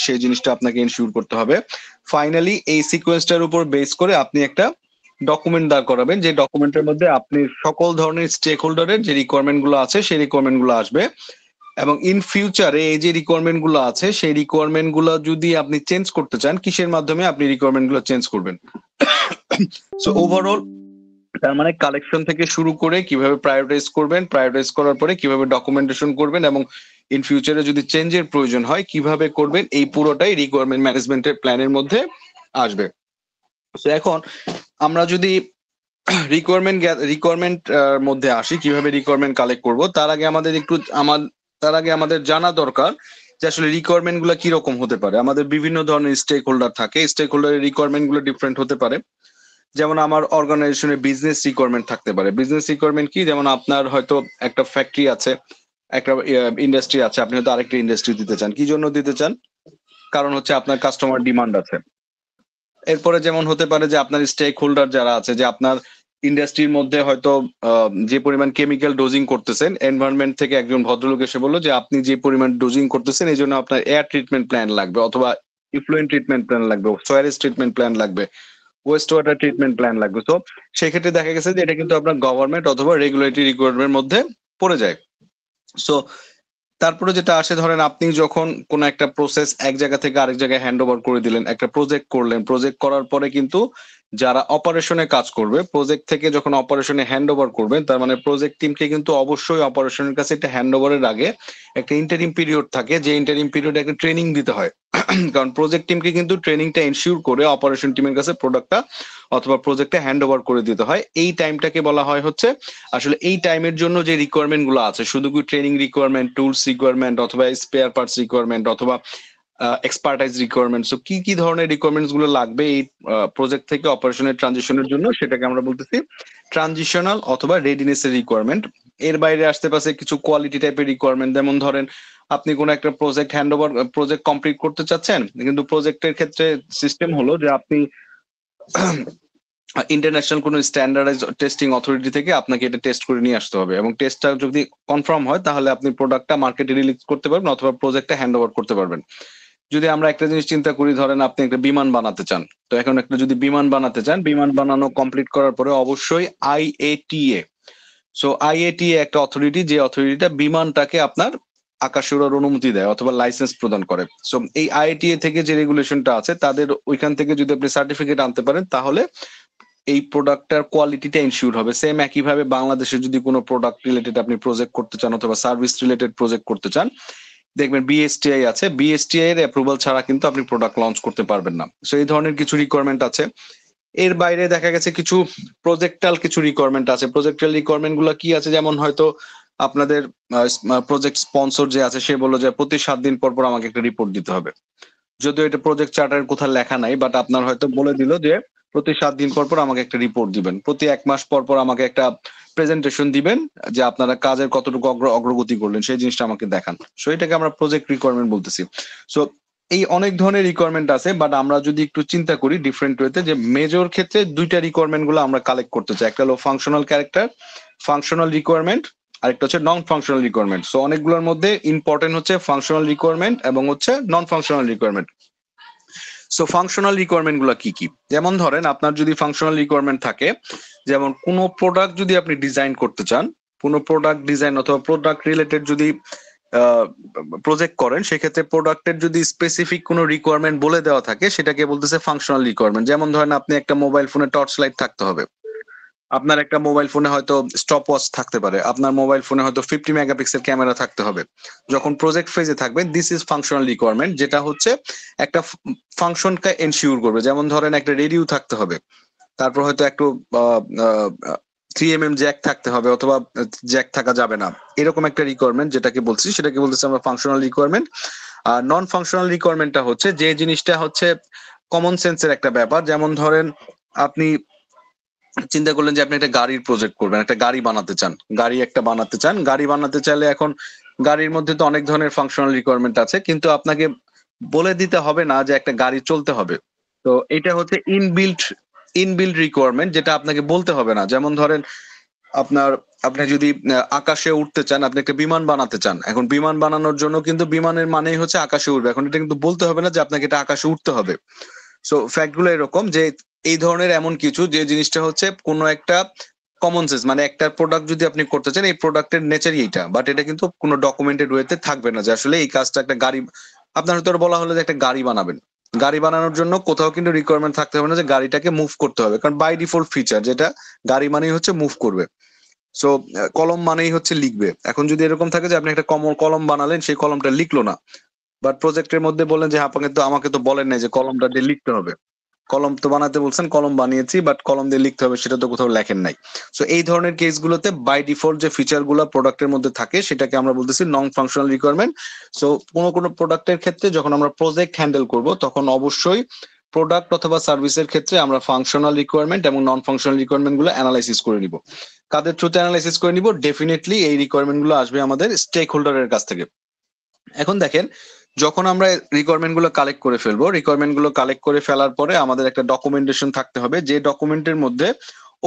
সেই জিনিসটা আপনাকে ইনশিওর করতে হবে। ফাইনালি এই সিকোয়েন্সটার উপর বেস করে আপনি একটা ডকুমেন্ট দাঁড় করাবেন, যে ডকুমেন্টের মধ্যে আপনি সকল ধরনের স্টেক হোল্ডারের যে রিকোয়ারমেন্ট গুলো আছে সেই রিকোয়ারমেন্ট গুলো আসবে। এবং ইন ফিউচারে এই যে রিকোয়ারমেন্ট গুলো আছে সেই রিকোয়ারমেন্ট গুলো যদি আপনি চেঞ্জ করতে চান, কিসের মাধ্যমে আপনি রিকোয়ারমেন্ট গুলো চেঞ্জ করবেন। সো ওভারঅল তার মানে কালেকশন থেকে শুরু করে কিভাবে প্রায়োরিটাইজ করবেন, প্রায়োরিটাইজ করার পরে কিভাবে ডকুমেন্টেশন করবেন, এবং ইন ফিউচারে যদি চেঞ্জের প্রয়োজন হয় কিভাবে করবেন, এই পুরোটাই রিকোয়ারমেন্ট ম্যানেজমেন্টের প্ল্যানের মধ্যে আসবে। তো এখন আমরা যদি রিকোয়ারমেন্ট মধ্যে আসি, কিভাবে রিকোয়ারমেন্ট কালেক্ট করব, তার আগে আমাদের জানা দরকার যে আসলে রিকোয়ারমেন্ট গুলো কিরকম হতে পারে। আমাদের বিভিন্ন ধরনের স্টেক হোল্ডার থাকে, স্টেক হোল্ডারের রিকোয়ারমেন্ট গুলো ডিফারেন্ট হতে পারে। যেমন আমার অর্গানাইজেশনের বিজনেস রিকোয়ারমেন্ট থাকতে পারে। বিজনেস রিকোয়ারমেন্ট কি, যেমন আপনার হয়তো একটা ফ্যাক্টরি আছে, একটা ইন্ডাস্ট্রি আছে, আপনি হয়তো আরেকটা ইন্ডাস্ট্রি দিতে চান। কি জন্য দিতে চান? কারণ হচ্ছে আপনার কাস্টমার ডিমান্ড আছে। এরপরে যেমন হতে পারে যে আপনার স্টেক হোল্ডার যারা আছে, যে আপনার ইন্ডাস্ট্রির মধ্যে হয়তো যে পরিমাণ কেমিক্যাল ডোজিং করতেছেন, এনভায়রনমেন্ট থেকে একজন ভদ্রলোক এসে বললো যে আপনি যে পরিমাণ ডোজিং করতেছেন এই জন্য আপনার এয়ার ট্রিটমেন্ট প্ল্যান লাগবে, অথবা ইফ্লুয়েন্ট ট্রিটমেন্ট প্ল্যান লাগবে, সয়েজ ট্রিটমেন্ট প্ল্যান লাগবে, ওয়েস্ট ওয়াটার ট্রিটমেন্ট প্ল্যান লাগবে। তো সেক্ষেত্রে দেখা গেছে যে এটা কিন্তু আপনার গভর্নমেন্ট অথবা রেগুলেটরি রিকোয়ারমেন্টের মধ্যে পড়ে যায়। সো তারপরে যেটা আসে, ধরেন আপনি যখন কোন একটা প্রসেস এক জায়গা থেকে আরেক জায়গায় হ্যান্ড ওভার করে দিলেন, একটা প্রজেক্ট করলেন, প্রজেক্ট করার পরে কিন্তু যারা অপারেশনে কাজ করবে, প্রজেক্ট থেকে যখন অপারেশনে হ্যান্ড ওভার করবেন, তার মানে প্রজেক্ট টিমকে কিন্তু অবশ্যই অপারেশনের কাছে একটা হ্যান্ড ওভারের আগে একটা ইন্টারিম পিরিয়ড থাকে, যে ইন্টারিম পিরিয়ডে একটা ট্রেনিং দিতে হয়। কারণ প্রজেক্ট টিমকে কিন্তু ট্রেনিংটা এনশিওর করে অপারেশন টিমের কাছে প্রোডাক্টটা অথবা প্রজেক্টটা হ্যান্ড ওভার করে দিতে হয়। এই টাইমটাকে বলা হয় হচ্ছে, আসলে এই টাইমের জন্য যে রিকোয়ারমেন্ট গুলো আছে, শুধু কি ট্রেনিং রিকোয়ারমেন্ট, টুলস রিকোয়ারমেন্ট, অথবা স্পেয়ার পার্টস রিকোয়ারমেন্ট, অথবা এক্সপার্টাইজ রিকোয়ারমেন্ট, সো কি কি ধরনের রিকোয়ারমেন্টস গুলো লাগবে এই প্রজেক্ট থেকে অপারেশনের ট্রানজিশনের জন্য, সেটাকে আমরা বলতেছি ট্রানজিশনাল অথবা রেডিনেস এর রিকোয়ারমেন্ট। এর বাইরে আসতে পারে কিছু কোয়ালিটি টাইপের রিকোয়ারমেন্ট, যেমন ধরেন আপনি কোন একটা project hand over project complete করতে চাচ্ছেন, কিন্তু প্রজেক্টের ক্ষেত্রে সিস্টেম হলো যে আপনি ইন্টারন্যাশনাল কোন স্ট্যান্ডার্ডাইজ টেস্টিং অথরিটি থেকে আপনাকে এটা টেস্ট করে নিয়ে আসতে হবে, এবং টেস্টটা যদি কনফার্ম হয় তাহলে আপনি প্রোডাক্টটা মার্কেটে রিলিজ করতে পারবেন অথবা প্রজেক্টটা হ্যান্ড ওভার করতে পারবেন। যদি আমরা একটা জিনিস চিন্তা করি, ধরেন আপনি একটা বিমান বানাতে চান, তো এখন একটা যদি বিমান বানাতে চান, বিমান বানানো কমপ্লিট করার পরে অবশ্যই আইএটিএ, সো আইএটিএ একটা অথরিটি, যে অথরিটিটা বিমানটাকে আপনার আকাশে ওড়ার অনুমতি দেয় অথবা লাইসেন্স প্রদান করে। সো এই আইএটিএ থেকে যে রেগুলেশনটা আছে, তাদের ওইখান থেকে যদি আপনি সার্টিফিকেট আনতে পারেন, তাহলে এই প্রোডাক্টটার কোয়ালিটিটা ইনশিওর হবে। সেম একইভাবে বাংলাদেশে যদি কোনো প্রোডাক্ট রিলেটেড আপনি প্রজেক্ট করতে চান অথবা সার্ভিস রিলেটেড প্রজেক্ট করতে চান, দেখবেন বিএসটিআই আছে, বিএসটিআই এর অ্যাপ্রুভাল ছাড়া কিন্তু আপনি প্রোডাক্ট লঞ্চ করতে পারবেন না। সো এই ধরনের কিছু রিকোয়ারমেন্ট আছে। এর বাইরে দেখা গেছে কিছু প্রজেক্টাল কিছু রিকোয়ারমেন্ট আছে। প্রজেক্টাল রিকোয়ারমেন্ট গুলো কি আছে, যেমন হয়তো আপনাদের প্রজেক্ট স্পন্সর যে আছে সে বললো যে প্রতি 7 দিন পর পর আমাকে একটা রিপোর্ট দিতে হবে। যদিও এটা প্রজেক্ট চার্টার কোথাও লেখা নাই, বাট আপনার হয়তো বলে দিল যে প্রতি 7 দিন পর পর আমাকে একটা রিপোর্ট দিবেন, প্রতি 1 মাস পর পর আমাকে একটা প্রেজেন্টেশন দিবেন, যে আপনারা কাজের কতটুকু অগ্রগতি করলেন সেই জিনিসটা আমাকে দেখান। সো এটাকে আমরা প্রজেক্ট রিকোয়ারমেন্ট বলতেছি। সো এই অনেক ধরনের রিকোয়ারমেন্ট আছে, বাট আমরা যদি একটু চিন্তা করি ডিফারেন্ট ওয়েতে, যে মেজর ক্ষেত্রে দুইটা রিকোয়ারমেন্ট গুলো আমরা কালেক্ট করতে চাই, একটা হলো ফাংশনাল ক্যারেক্টার, ফাংশনাল রিকোয়ারমেন্ট, আরেকটা হচ্ছে নন ফাংশনাল রিকোয়ারমেন্ট। সো অনেকগুলোর মধ্যে ইম্পর্টেন্ট হচ্ছে ফাংশনাল রিকোয়ারমেন্ট এবং হচ্ছে non functional requirement. So functional requirement গুলো কি কি, যেমন ধরেন আপনার যদি ফাংশনাল রিকোয়ারমেন্ট থাকে, যেমন কোনো প্রোডাক্ট যদি আপনি ডিজাইন করতে চান, কোনো প্রোডাক্ট ডিজাইন অথবা প্রোডাক্ট রিলেটেড যদি প্রজেক্ট করেন, সেক্ষেত্রে প্রোডাক্টের যদি স্পেসিফিক কোনো রিকোয়ারমেন্ট বলে দেওয়া থাকে, সেটাকে বলতেছে ফাংশনাল রিকোয়ারমেন্ট। যেমন ধরেন আপনি একটা মোবাইল ফোনে টর্চ লাইট থাকতে হবে, আপনার একটা মোবাইল ফোনে হয়তো স্টপ ওয়াচ থাকতে পারে, আপনার মোবাইল ফোনে হয়তো 50 মেগাপিক্সেল ক্যামেরা থাকতে হবে। যখন প্রজেক্ট ফেজে থাকবে, দিস ইজ ফাংশনাল রিকোয়ারমেন্ট, যেটা হচ্ছে একটা ফাংশনকে এনশিওর করবে। যেমন ধরেন একটা রেডিও থাকতে হবে, তারপর হয়তো একটু 3mm জ্যাক থাকতে হবে, অথবা জ্যাক থাকা যাবে না, এরকম একটা রিকোয়ারমেন্ট যেটাকে বলছি, সেটাকে বলতেছি আমরা ফাংশনাল রিকোয়ারমেন্ট। আর নন ফাংশনাল রিকোয়ারমেন্টটা হচ্ছে যে জিনিসটা হচ্ছে কমন সেন্সের একটা ব্যাপার। যেমন ধরেন আপনি চিন্তা করলেন যে আপনি একটা গাড়ির প্রজেক্ট করবেন, একটা গাড়ি বানাতে চান, গাড়ি বানাতে চাইলে এখন গাড়ির মধ্যে তো অনেক ধরনের ফাংশনাল রিকোয়ারমেন্ট আছে, কিন্তু আপনাকে বলে দিতে হবে না যে একটা গাড়ি চলতে হবে। তো এটা হচ্ছে ইনবিল্ট রিকোয়ারমেন্ট, যেটা আপনাকে বলতে হবে না। যেমন ধরেন আপনার আপনি যদি আকাশে উঠতে চান, আপনি একটা বিমান বানাতে চান, এখন বিমান বানানোর জন্য কিন্তু বিমানের মানেই হচ্ছে আকাশে উঠবে। এখন এটা কিন্তু বলতে হবে না যে আপনাকে এটা আকাশে উঠতে হবে। সো ফ্যাক্ট গুলো এরকম যে এই ধরনের এমন কিছু যে জিনিসটা হচ্ছে কোনো একটা কমন সেন্স, মানে একটা প্রোডাক্ট যদি আপনি করতে চান, এই প্রোডাক্টের নেচারই এইটা, বাট এটা কিন্তু কোনো ডকুমেন্টেড ওয়েতে থাকবে না যে আসলে এই কাজটা একটা গাড়ি, আপনার হয়তো বলা হলো যে একটা গাড়ি বানাবেন, গাড়ি বানানোর জন্য কোথাও কিন্তু রিকোয়ারমেন্ট থাকতে হবে না যে গাড়িটাকে মুভ করতে হবে, কারণ বাই ডিফল্ট ফিচার যেটা গাড়ি মানেই হচ্ছে মুভ করবে। সো কলম মানেই হচ্ছে লিখবে। এখন যদি এরকম থাকে যে আপনি একটা কলম বানালেন, সেই কলমটা লিখলো না, বাট প্রজেক্টের মধ্যে বললেন যে আমাকে তো বলেন নাই যে কলমটা দিয়ে লিখতে হবে, কলম তো বানাতে বলছেন, কলম বানিয়েছি, বাট কলম দিয়ে লিখতে হবে সেটা তো কোথাও লেখেন নাই। সো এই ধরনের কেসগুলোতে বাই ডিফল্ট যে ফিচার গুলো প্রোডাক্টের মধ্যে থাকে সেটাকে আমরা বলতেছি নন ফাংশনাল রিকোয়ারমেন্ট। সো কোনো প্রোডাক্টের ক্ষেত্রে যখন আমরা প্রজেক্ট হ্যান্ডেল করব তখন অবশ্যই প্রোডাক্ট অথবা সার্ভিসের ক্ষেত্রে আমরা ফাংশনাল রিকোয়ারমেন্ট এবং নন ফাংশনাল রিকোয়ারমেন্ট গুলো অ্যানালাইসিস করে নিব। কাদের থ্রুতে অ্যানালাইসিস করে নিব? ডেফিনেটলি এই রিকোয়ারমেন্ট গুলো আসবে আমাদের স্টেক হোল্ডারের কাছ থেকে। এখন দেখেন, যখন আমরা রিকোয়ারমেন্ট গুলো কালেক্ট করে ফেলবো, রিকোয়ারমেন্ট গুলো কালেক্ট করে ফেলার পরে আমাদের একটা ডকুমেন্টেশন থাকতে হবে, যে ডকুমেন্টের মধ্যে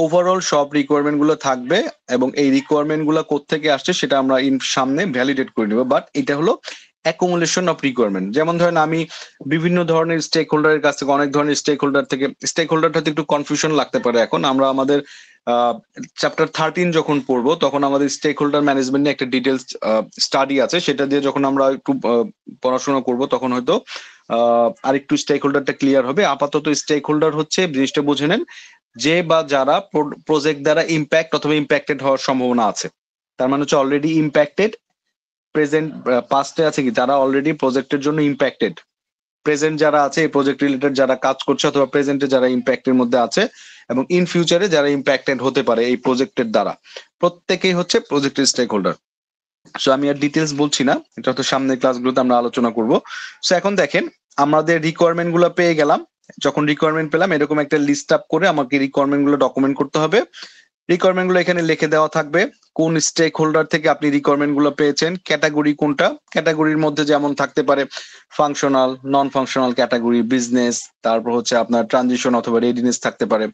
ওভারঅল সব রিকোয়ারমেন্ট গুলো থাকবে এবং এই রিকোয়ারমেন্ট গুলো কোত্থেকে আসছে সেটা আমরা সামনে ভ্যালিডেট করে নিব। বাট এটা হলো অ্যাকুমুলেশন অফ রিকোয়ারমেন্ট। যেমন ধরেন আমি বিভিন্ন ধরনের স্টেক হোল্ডারের কাছ থেকে, অনেক ধরনের স্টেক হোল্ডারটা একটু কনফিউশন লাগতে পারে। এখন আমরা আমাদের চ্যাপ্টার 13 যখন পড়বো তখন আমাদের স্টেক হোল্ডার ম্যানেজমেন্ট নিয়ে একটা ডিটেলস স্টাডি আছে, সেটা দিয়ে যখন আমরা একটু পড়াশোনা করব তখন হয়তো আরেকটু স্টেক হোল্ডারটা ক্লিয়ার হবে। আপাতত স্টেক হোল্ডার হচ্ছে, জিনিসটা বুঝে নেন, যে বা যারা প্রজেক্ট দ্বারা ইম্প্যাক্ট অথবা ইম্প্যাক্টেড হওয়ার সম্ভাবনা আছে। তার মানে হচ্ছে অলরেডি ইম্প্যাক্টেড, প্রেজেন্ট পাস্টে আছে কি যারা অলরেডি প্রজেক্টের জন্য ইম্প্যাক্টেড, প্রেজেন্ট যারা আছে এই প্রজেক্ট রিলেটেড যারা কাজ করছে অথবা প্রেজেন্টে যারা ইম্প্যাক্টের মধ্যে আছে এবং ইন ফিউচারে যারা ইম্প্যাক্টেড হতে পারে এই প্রজেক্টের দ্বারা, প্রত্যেকেই হচ্ছে প্রজেক্টের স্টেক হোল্ডার। সো আমি আর ডিটেলস বলছি না, এটা তো সামনের ক্লাসগুলোতে আমরা আলোচনা করব। সো এখন দেখেন, আমাদের রিকোয়ারমেন্ট গুলো পেয়ে গেলাম। যখন রিকোয়ারমেন্ট পেলাম, এরকম একটা লিস্ট আপ করে আমাকে রিকোয়ারমেন্ট গুলো ডকুমেন্ট করতে হবে। রিকোয়ারমেন্ট গুলো এখানে লিখে দেওয়া থাকবে, কোন স্টেক হোল্ডার থেকে আপনি রিকোয়ারমেন্ট গুলো পেয়েছেন, ক্যাটাগরি কোনটা, ক্যাটাগরির মধ্যে যেমন থাকতে পারে functional, non functional category, business, তারপর হচ্ছে আপনার ট্রানজিশন অথবা রেডিনেস থাকতে পারে,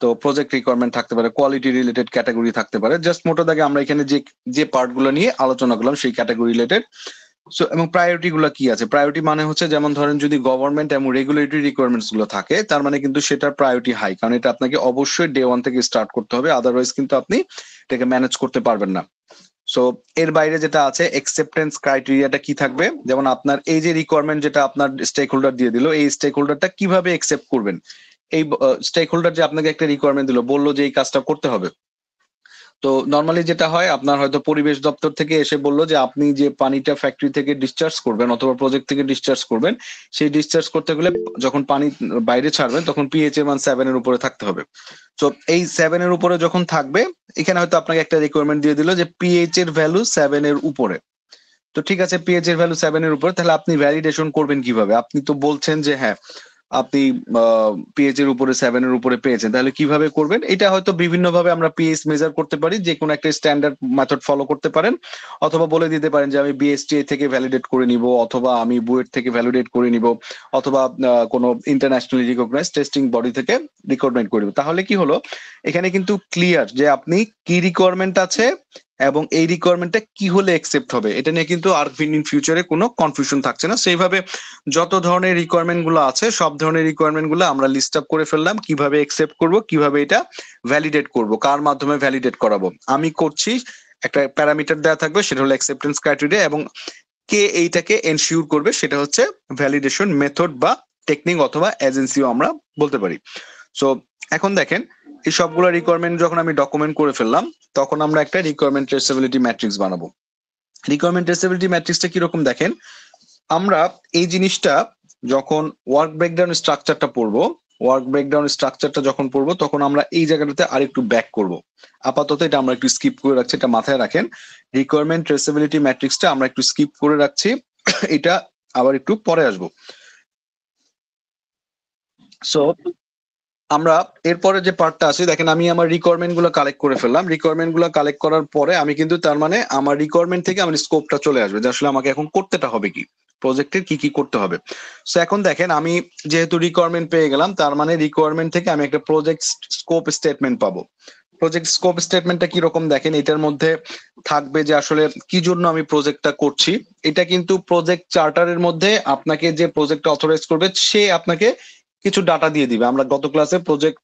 তো প্রজেক্ট রিকোয়ারমেন্ট থাকতে পারে, কোয়ালিটি রিলেটেড ক্যাটাগরি থাকতে পারে। জাস্ট মোটা দাগে আমরা এখানে যে যে পার্ট গুলো নিয়ে আলোচনা করলাম সেই ক্যাটাগরি রিলেটেড। সো এবং প্রায়োরিটি গুলো কি আছে? প্রায়োরিটি মানে হচ্ছে, যেমন ধরেন যদি গভর্নমেন্ট এবং রেগুলেটরি রিকোয়ারমেন্টস গুলো থাকে তার মানে কিন্তু সেটার প্রায়োরিটি হাই, কারণ এটা আপনাকে অবশ্যই ডে ওয়ান থেকে স্টার্ট করতে হবে, আদারওয়াইজ কিন্তু আপনি এটাকে ম্যানেজ করতে পারবেন না। সো এর বাইরে যেটা আছে, অ্যাকসেপ্টেন্স ক্রাইটেরিয়াটা কি থাকবে, যেমন আপনার এই যে রিকোয়ারমেন্ট যেটা আপনার স্টেক হোল্ডার দিয়ে দিল, এই স্টেক হোল্ডারটা কিভাবে অ্যাকসেপ্ট করবেন। এই স্টেক হোল্ডার যে আপনাকে একটা রিকোয়ারমেন্ট দিল, বললো যে এই কাজটা করতে হবে, তো নর্মালি যেটা হয়, আপনার হয়তো পরিবেশ দপ্তর থেকে এসে বললো যে আপনি যে পানিটা ফ্যাক্টরি থেকে ডিসচার্জ করবেন অথবা প্রজেক্ট থেকে ডিসচার্জ করবেন, সেই ডিসচার্জ করতে গেলে যখন পানি বাইরে ছাড়বেন তখন পিএইচ এর মান 7 এর উপরে থাকতে হবে। তো এই 7 এর উপরে যখন থাকবে, এখানে হয়তো আপনাকে একটা রিকোয়ারমেন্ট দিয়ে দিল যে পিএইচ এর ভ্যালু 7 এর উপরে। তো ঠিক আছে, পিএইচ এর ভ্যালু 7 এর উপরে, তাহলে আপনি ভ্যালিডেশন করবেন কিভাবে? আপনি তো বলছেন যে হ্যাঁ আপনি পিএইচ এর উপরে 7 এর উপরে পেয়েছেন, তাহলে কিভাবে করবেন? এটা হয়তো বিভিন্ন ভাবে আমরা পিএইচ মেজার করতে পারি, যে কোনো একটা স্ট্যান্ডার্ড মেথড ফলো করতে পারেন, অথবা বলে দিতে পারেন যে আমি বিএসটিআই থেকে ভ্যালিডেট করে নিব, অথবা আমি বুয়েট থেকে ভ্যালিডেট করে নিব, অথবা কোনো ইন্টারন্যাশনালি রিকগনাইজড টেস্টিং বডি থেকে রিকমেন্ড করে নিব। তাহলে কি হলো, এখানে কিন্তু ক্লিয়ার যে আপনি কি রিকোয়ারমেন্ট আছে এবং এই রিকোয়ারমেন্টটা কি হলে একসেপ্ট হবে, এটা নিয়ে কিন্তু আর ইন ফিউচারে কোনো কনফিউশন থাকছে না। সেইভাবে যত ধরনের রিকোয়ারমেন্ট গুলো আছে সব ধরনের রিকোয়ারমেন্ট গুলো আমরা লিস্ট আপ করে ফেললাম, কিভাবে একসেপ্ট করব, কিভাবে এটা ভ্যালিডেট করব, কার মাধ্যমে ভ্যালিডেট করাবো। আমি করছি, একটা প্যারামিটার দেওয়া থাকবে, সেটা হলো অ্যাকসেপ্টেন্স ক্রাইটেরিয়া, এবং কে এইটাকে এনশিওর করবে সেটা হচ্ছে ভ্যালিডেশন মেথড বা টেকনিক অথবা এজেন্সিও আমরা বলতে পারি। সো এখন দেখেন, এই সবগুলো রিকোয়ারমেন্ট যখন আমি ডকুমেন্ট করে ফেললাম, তখন আমরা একটা রিকোয়ারমেন্ট ট্রেসেবিলিটি ম্যাট্রিক্স বানাবো। রিকোয়ারমেন্ট ট্রেসেবিলিটি ম্যাট্রিক্সটা কিরকম দেখেন, আমরা এই জিনিসটা যখন ওয়ার্ক ব্রেকডাউন স্ট্রাকচারটা পড়বো, যখন পড়বো তখন আমরা এই জায়গাটাতে আরেকটু ব্যাক করব। আপাতত এটা আমরা একটু স্কিপ করে রাখছি, এটা মাথায় রাখেন। রিকোয়ারমেন্ট ট্রেসেবিলিটি ম্যাট্রিক্সটা আমরা একটু স্কিপ করে রাখছি, এটা আবার একটু পরে আসবো। সো আমরা এরপরে যে পার্টটা আছে, দেখেন আমি আমার রিকোয়ারমেন্ট গুলো কালেক্ট করে ফেললাম। রিকোয়ারমেন্ট গুলো কালেক্ট করার পরে আমি কিন্তু, তার মানে আমার রিকোয়ারমেন্ট থেকে আমার স্কোপটা চলে আসবে যে আসলে আমাকে এখন করতেটা হবে কি, প্রজেক্টের কি কি করতে হবে। সো এখন দেখেন, আমি যেহেতু রিকোয়ারমেন্ট পেয়ে গেলাম, তার মানে রিকোয়ারমেন্ট থেকে আমি একটা প্রজেক্ট স্কোপ স্টেটমেন্ট পাবো। প্রজেক্ট স্কোপ স্টেটমেন্টটা কি রকম দেখেন, এটার মধ্যে থাকবে যে আসলে কি জন্য আমি প্রজেক্টটা করছি। এটা কিন্তু প্রজেক্ট চার্টারের মধ্যে আপনাকে যে প্রজেক্টটা অথরাইজ করবে সে আপনাকে কিছু ডাটা দিয়ে দিবে। আমরা গত ক্লাসে প্রজেক্ট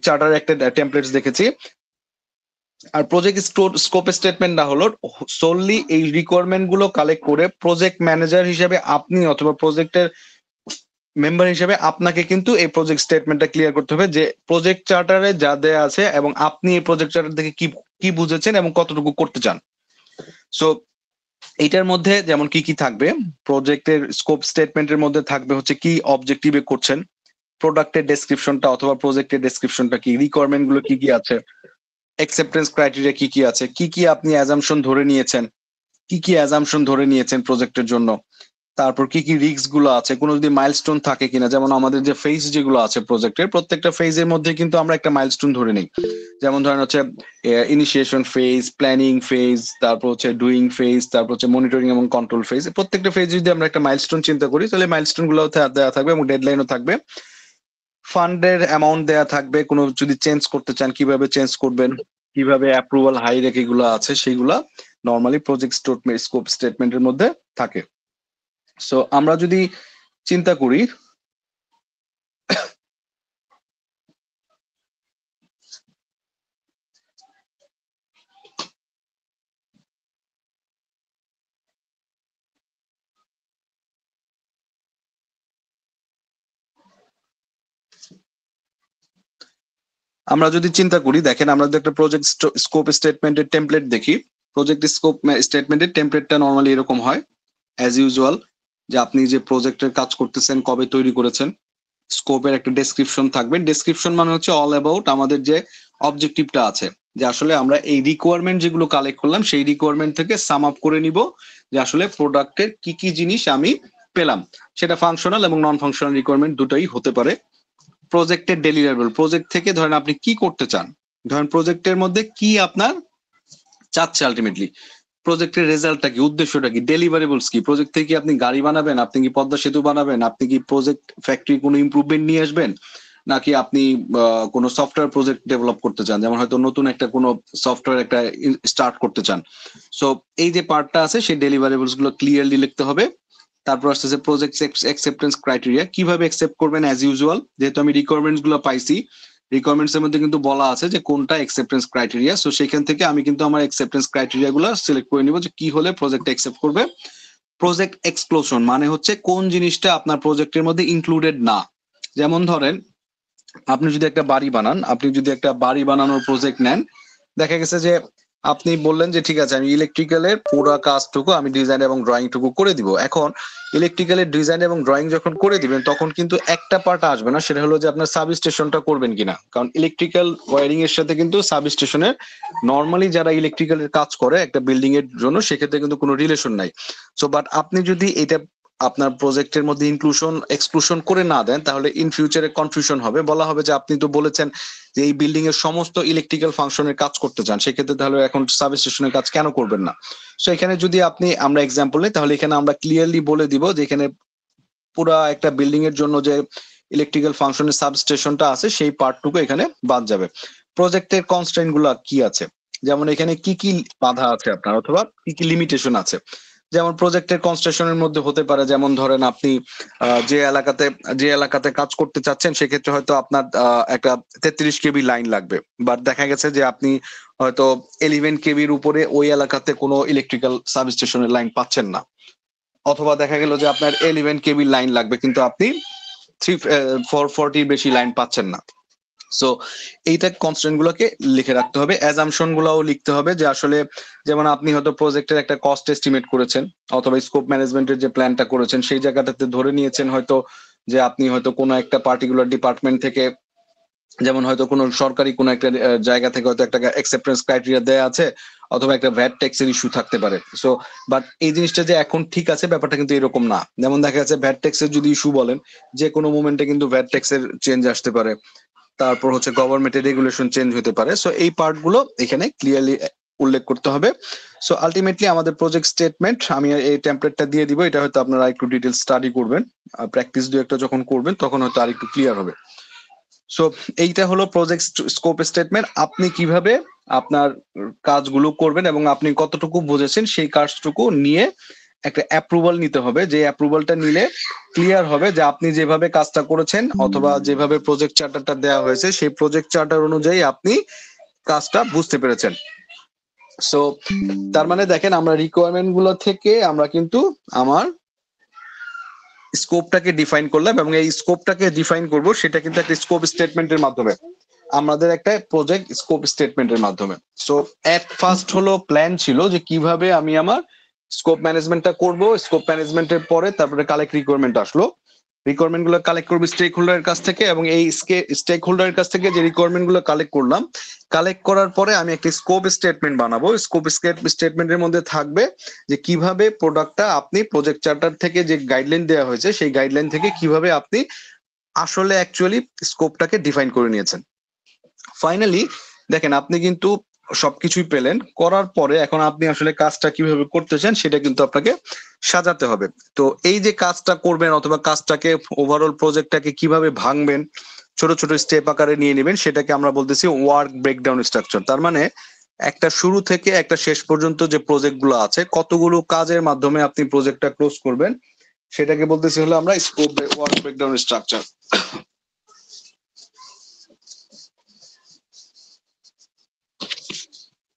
চার্টার একটা টেমপ্লেটস দেখেছি। আর প্রজেক্ট স্কোপ স্টেটমেন্টটা হলো সোললি এই রিকোয়ারমেন্ট গুলো কালেক্ট করে প্রজেক্ট ম্যানেজার হিসেবে আপনি অথবা প্রজেক্টের মেম্বার হিসেবে আপনাকে কিন্তু এই প্রজেক্ট স্টেটমেন্টটা ক্লিয়ার করতে হবে যে প্রজেক্ট চার্টারে যা দেয়া আছে এবং আপনি এই প্রজেক্ট চার্টার থেকে কি কি বুঝেছেন এবং কতটুকু করতে চান। সো এইটার মধ্যে যেমন কি কি থাকবে, প্রজেক্টের স্কোপ স্টেটমেন্টের মধ্যে থাকবে হচ্ছে কি অবজেক্টিভে করছেন, প্রোডাক্টের ডেসক্রিপশনটা অথবা প্রজেক্টের ডেসক্রিপশনটা কি, রিকোয়ারমেন্ট গুলো কি কি আছে, অ্যাকসেপ্টেন্স ক্রাইটেরিয়া কি কি আছে, কি কি আপনি অ্যাজাম্পশন ধরে নিয়েছেন, কি কি অ্যাজাম্পশন ধরে নিয়েছেন প্রজেক্টের জন্য, তারপর কি কি রিস্ক গুলো আছে, কোনো যদি মাইলস্টোন থাকে কিনা। যেমন আমাদের যে ফেজ যেগুলো আছে প্রজেক্টের, প্রত্যেকটা ফেজের মধ্যে কিন্তু আমরা একটা মাইলস্টোন ধরে নিই। যেমন ধরেন হচ্ছে ইনিশিয়েশন ফেজ, প্ল্যানিং ফেজ, তারপর হচ্ছে ডুইং ফেজ, তারপর হচ্ছে মনিটরিং এবং কন্ট্রোল ফেজ। প্রত্যেকটা ফেজ যদি আমরা একটা মাইলস্টোন চিন্তা করি তাহলে মাইলস্টোন গুলো দেওয়া থাকবে এবং ডেডলাইনও থাকবে। ফান্ডের অ্যামাউন্ট দেয়া থাকবে, কোনো যদি চেঞ্জ করতে চান কিভাবে চেঞ্জ করবেন, কিভাবে অ্যাপ্রুভাল হাই রেখে গুলো আছে সেগুলা নর্মালি প্রজেক্ট স্কোপ স্টেটমেন্টের মধ্যে থাকে। সো আমরা যদি চিন্তা করি দেখেন আমরা যদি একটা প্রজেক্ট স্কোপ স্টেটমেন্টের টেমপ্লেট দেখি, প্রজেক্ট স্কোপ স্টেটমেন্টের টেমপ্লেটটা নর্মালি এরকম হয় অ্যাজ ইউজুয়াল, যে আপনি যে প্রজেক্টের কাজ করতেছেন কবে তৈরি করেছেন, স্কোপের একটা ডেসক্রিপশন থাকবে। ডেসক্রিপশন মানে হচ্ছে অল অ্যাবাউট আমাদের যে অবজেক্টিভটা আছে, যে আসলে আমরা এই রিকোয়ারমেন্ট যেগুলো কালেক্ট করলাম সেই রিকোয়ারমেন্ট থেকে সাম আপ করে নিব যে আসলে প্রোডাক্টের কি কি জিনিস আমি পেলাম। সেটা ফাংশনাল এবং নন ফাংশনাল রিকোয়ারমেন্ট দুটোই হতে পারে। প্রজেক্টের ডেলিভারেবল, প্রজেক্ট থেকে ধরেন আপনি কি করতে চান, ধরেন প্রজেক্টের মধ্যে কি আপনার চাচ্ছে আলটিমেটলি, প্রজেক্টের রেজাল্টটা কি, উদ্দেশ্যটা কি, ডেলিভারেবলস কি, প্রজেক্ট থেকে আপনি গাড়ি বানাবেন, আপনি কি পদ্মা সেতু বানাবেন, আপনি কি প্রজেক্ট ফ্যাক্টরি কোনো ইমপ্রুভমেন্ট নিয়ে আসবেন, নাকি আপনি কোনো সফটওয়্যার প্রজেক্ট ডেভেলপ করতে চান, যেমন হয়তো নতুন একটা কোনো সফটওয়্যার একটা স্টার্ট করতে চান। সো এই যে পার্টটা আছে সেই ডেলিভারেবলস গুলো ক্লিয়ারলি লিখতে হবে। তারপর আসতেছে প্রজেক্ট অ্যাকসেপ্টেন্স ক্রাইটেরিয়া, কিভাবে অ্যাকসেপ্ট করবেন অ্যাজ ইউজুয়াল, যেহেতু আমি রিকোয়ারমেন্টস গুলো পাইছি, রিকোয়ারমেন্টস এর মধ্যে কিন্তু বলা আছে যে কোনটা অ্যাকসেপ্টেন্স ক্রাইটেরিয়া। সো সেখান থেকে আমি কিন্তু আমার অ্যাকসেপ্টেন্স ক্রাইটেরিয়া গুলো সিলেক্ট করে নিব যে কি হলে প্রজেক্ট অ্যাকসেপ্ট করবে। প্রজেক্ট এক্সক্লুশন মানে হচ্ছে কোন জিনিসটা আপনার প্রজেক্টের মধ্যে ইনক্লুডেড না। যেমন ধরেন আপনি যদি একটা বাড়ি বানান, আপনি যদি একটা বাড়ি বানানোর প্রজেক্ট নেন, দেখা গেছে যে আপনি বললেন যে ঠিক আছে আমি ইলেকট্রিক্যালের পুরো কাজটুকু আমি ডিজাইন এবং ড্রয়িং টুকু করে দিব। এখন ইলেকট্রিক্যালের ডিজাইন এবং ড্রয়িং যখন করে দিবেন তখন কিন্তু একটা পার্ট আসবে না, সেটা হলো যে আপনার সাব স্টেশনটা করবেন কিনা। কারণ ইলেকট্রিক্যাল ওয়্যারিং এর সাথে কিন্তু সাব স্টেশনের নর্মালি যারা ইলেকট্রিক্যালের কাজ করে একটা বিল্ডিং এর জন্য সেক্ষেত্রে কিন্তু কোনো রিলেশন নাই। সো বাট আপনি যদি এটা আপনার প্রজেক্টের মধ্যে এক্সক্লুশন করে না দেন তাহলে ইন ফিউচারে কনফিউশন হবে, বলা হবে যে আপনি তো বলেছেন যে এই বিল্ডিং এর সমস্ত ইলেকট্রিক্যাল ফাংশনের কাজ করতে চান, সেক্ষেত্রে তাহলে এখন সাব স্টেশনের কাজ কেন করবেন না। সো এখানে যদি আমরা এক্সাম্পল নিই তাহলে এখানে আমরা ক্লিয়ারলি বলে দিব যে এখানে পুরা একটা বিল্ডিং এর জন্য যে ইলেকট্রিক্যাল ফাংশনের সাব স্টেশনটা আছে সেই পার্টটুকু এখানে বাদ যাবে। প্রজেক্টের কনস্ট্রেন্ট গুলা কি আছে, যেমন এখানে কি কি বাধা আছে আপনার অথবা কি কি লিমিটেশন আছে। যেমন প্রজেক্টের কনস্ট্রাকশনের মধ্যে হতে পারে, যেমন ধরেন আপনি যে এলাকাতে কাজ করতে চাচ্ছেন সেক্ষেত্রে হয়তো আপনার একটা 33 কেবি লাইন লাগবে, বাট দেখা গেছে যে আপনি হয়তো 11 কেবির উপরে ওই এলাকাতে কোনো ইলেকট্রিক্যাল সাবস্টেশনের লাইন পাচ্ছেন না, অথবা দেখা গেল যে আপনার 11 কেবির লাইন লাগবে কিন্তু আপনি 440 বেশি লাইন পাচ্ছেন না। সো এইটা কনস্ট্রেন্ট গুলোকে লিখে রাখতে হবে, অ্যাজাম্পশন গুলাও লিখতে হবে যে আসলে যেমন আপনি হয়তো প্রজেক্টের একটা কস্ট এস্টিমেট করেছেন অথবা স্কোপ ম্যানেজমেন্টের যে প্ল্যানটা করেছেন সেই জায়গাটাতে ধরে নিয়েছেন হয়তো যে আপনি হয়তো কোনো একটা পার্টিকুলার ডিপার্টমেন্ট থেকে, যেমন হয়তো কোনো সরকারি কোনো একটা জায়গা থেকে হয়তো একটা অ্যাকসেপ্টেন্স ক্রাইটেরিয়া দেয়া আছে অথবা একটা ভ্যাট ট্যাক্সের ইস্যু থাকতে পারে। সো বাট এই জিনিসটা যে এখন ঠিক আছে ব্যাপারটা কিন্তু এরকম না। যেমন দেখা যাচ্ছে ভ্যাট ট্যাক্সের যদি ইস্যু বলেন, যে কোনো মোমেন্টে কিন্তু ভ্যাট ট্যাক্সের চেঞ্জ আসতে পারে, তারপর হচ্ছে গভর্নমেন্টের রেগুলেশন চেঞ্জ হতে পারে। সো এই পার্ট গুলো এখানে ক্লিয়ারলি উল্লেখ করতে হবে। সো আলটিমেটলি আমাদের প্রজেক্ট স্টেটমেন্ট আমি এই টেমপ্লেটটা দিয়ে দিব, এটা হয়তো আপনারা একটু ডিটেল স্টাডি করবেন, প্র্যাকটিস দু একটা যখন করবেন তখন হয়তো আরেকটু ক্লিয়ার হবে। সো এইটা হলো প্রজেক্ট স্কোপ স্টেটমেন্ট। আপনি কিভাবে আপনার কাজগুলো করবেন এবং আপনি কতটুকু বুঝেছেন সেই কাজটুকু নিয়ে একটা অ্যাপ্রুভাল নিতে হবে, যে অ্যাপ্রুভালটা নিলে ক্লিয়ার হবে যে আপনি যেভাবে কাজটা করেছেন অথবা যেভাবে প্রজেক্ট চার্টারটা দেওয়া হয়েছে সেই প্রজেক্ট চার্টার অনুযায়ী আপনি কাজটা বুঝতে পেরেছেন। সো তার মানে দেখেন, আমরা রিকোয়ারমেন্ট গুলো থেকে আমরা কিন্তু আমার স্কোপটাকে ডিফাইন করলাম, এবং এই স্কোপটাকে ডিফাইন করব সেটা কিন্তু একটা স্কোপ স্টেটমেন্টের মাধ্যমে, আমাদের একটা প্রজেক্ট স্কোপ স্টেটমেন্টের মাধ্যমে। সো এট ফার্স্ট হলো প্ল্যান ছিল যে কিভাবে আমি আমার স্কোপ ম্যানেজমেন্টটা করব। স্কোপ ম্যানেজমেন্টের পরে তারপরে কালেক্ট রিকোয়ারমেন্ট আসলো, রিকোয়ারমেন্ট গুলো কালেক্ট করবো স্টেক হোল্ডারের কাছ থেকে, এবং এই স্টেক হোল্ডারের কাছ থেকে যে রিকোয়ারমেন্ট গুলো কালেক্ট করলাম, কালেক্ট করার পরে আমি একটা স্কোপ স্টেটমেন্ট বানাবো। স্কোপ স্টেটমেন্টের মধ্যে থাকবে যে কিভাবে প্রোডাক্টটা আপনি প্রজেক্ট চার্টার থেকে যে গাইডলাইন দেওয়া হয়েছে সেই গাইডলাইন থেকে কিভাবে আপনি আসলে অ্যাকচুয়ালি স্কোপটাকে ডিফাইন করে নিয়েছেন। ফাইনালি দেখেন, আপনি কিন্তু সবকিছুই পেলেন। করার পরে এখন আপনি আসলে কাজটা কিভাবে করতে চান সেটা কিন্তু আপনাকে সাজাতে হবে। তো এই যে কাজটা করবেন অথবা কাজটাকে ওভারঅল প্রজেক্টটাকে কিভাবে ভাঙবেন, ছোট ছোট স্টেপ আকারে নিয়ে নেবেন, সেটাকে আমরা বলতেছি ওয়ার্ক ব্রেকডাউন স্ট্রাকচার। তার মানে একটা শুরু থেকে একটা শেষ পর্যন্ত যে প্রজেক্ট গুলো আছে, কতগুলো কাজের মাধ্যমে আপনি প্রজেক্টটা ক্লোজ করবেন, সেটাকে বলতেছি হলো আমরা scope work breakdown structure.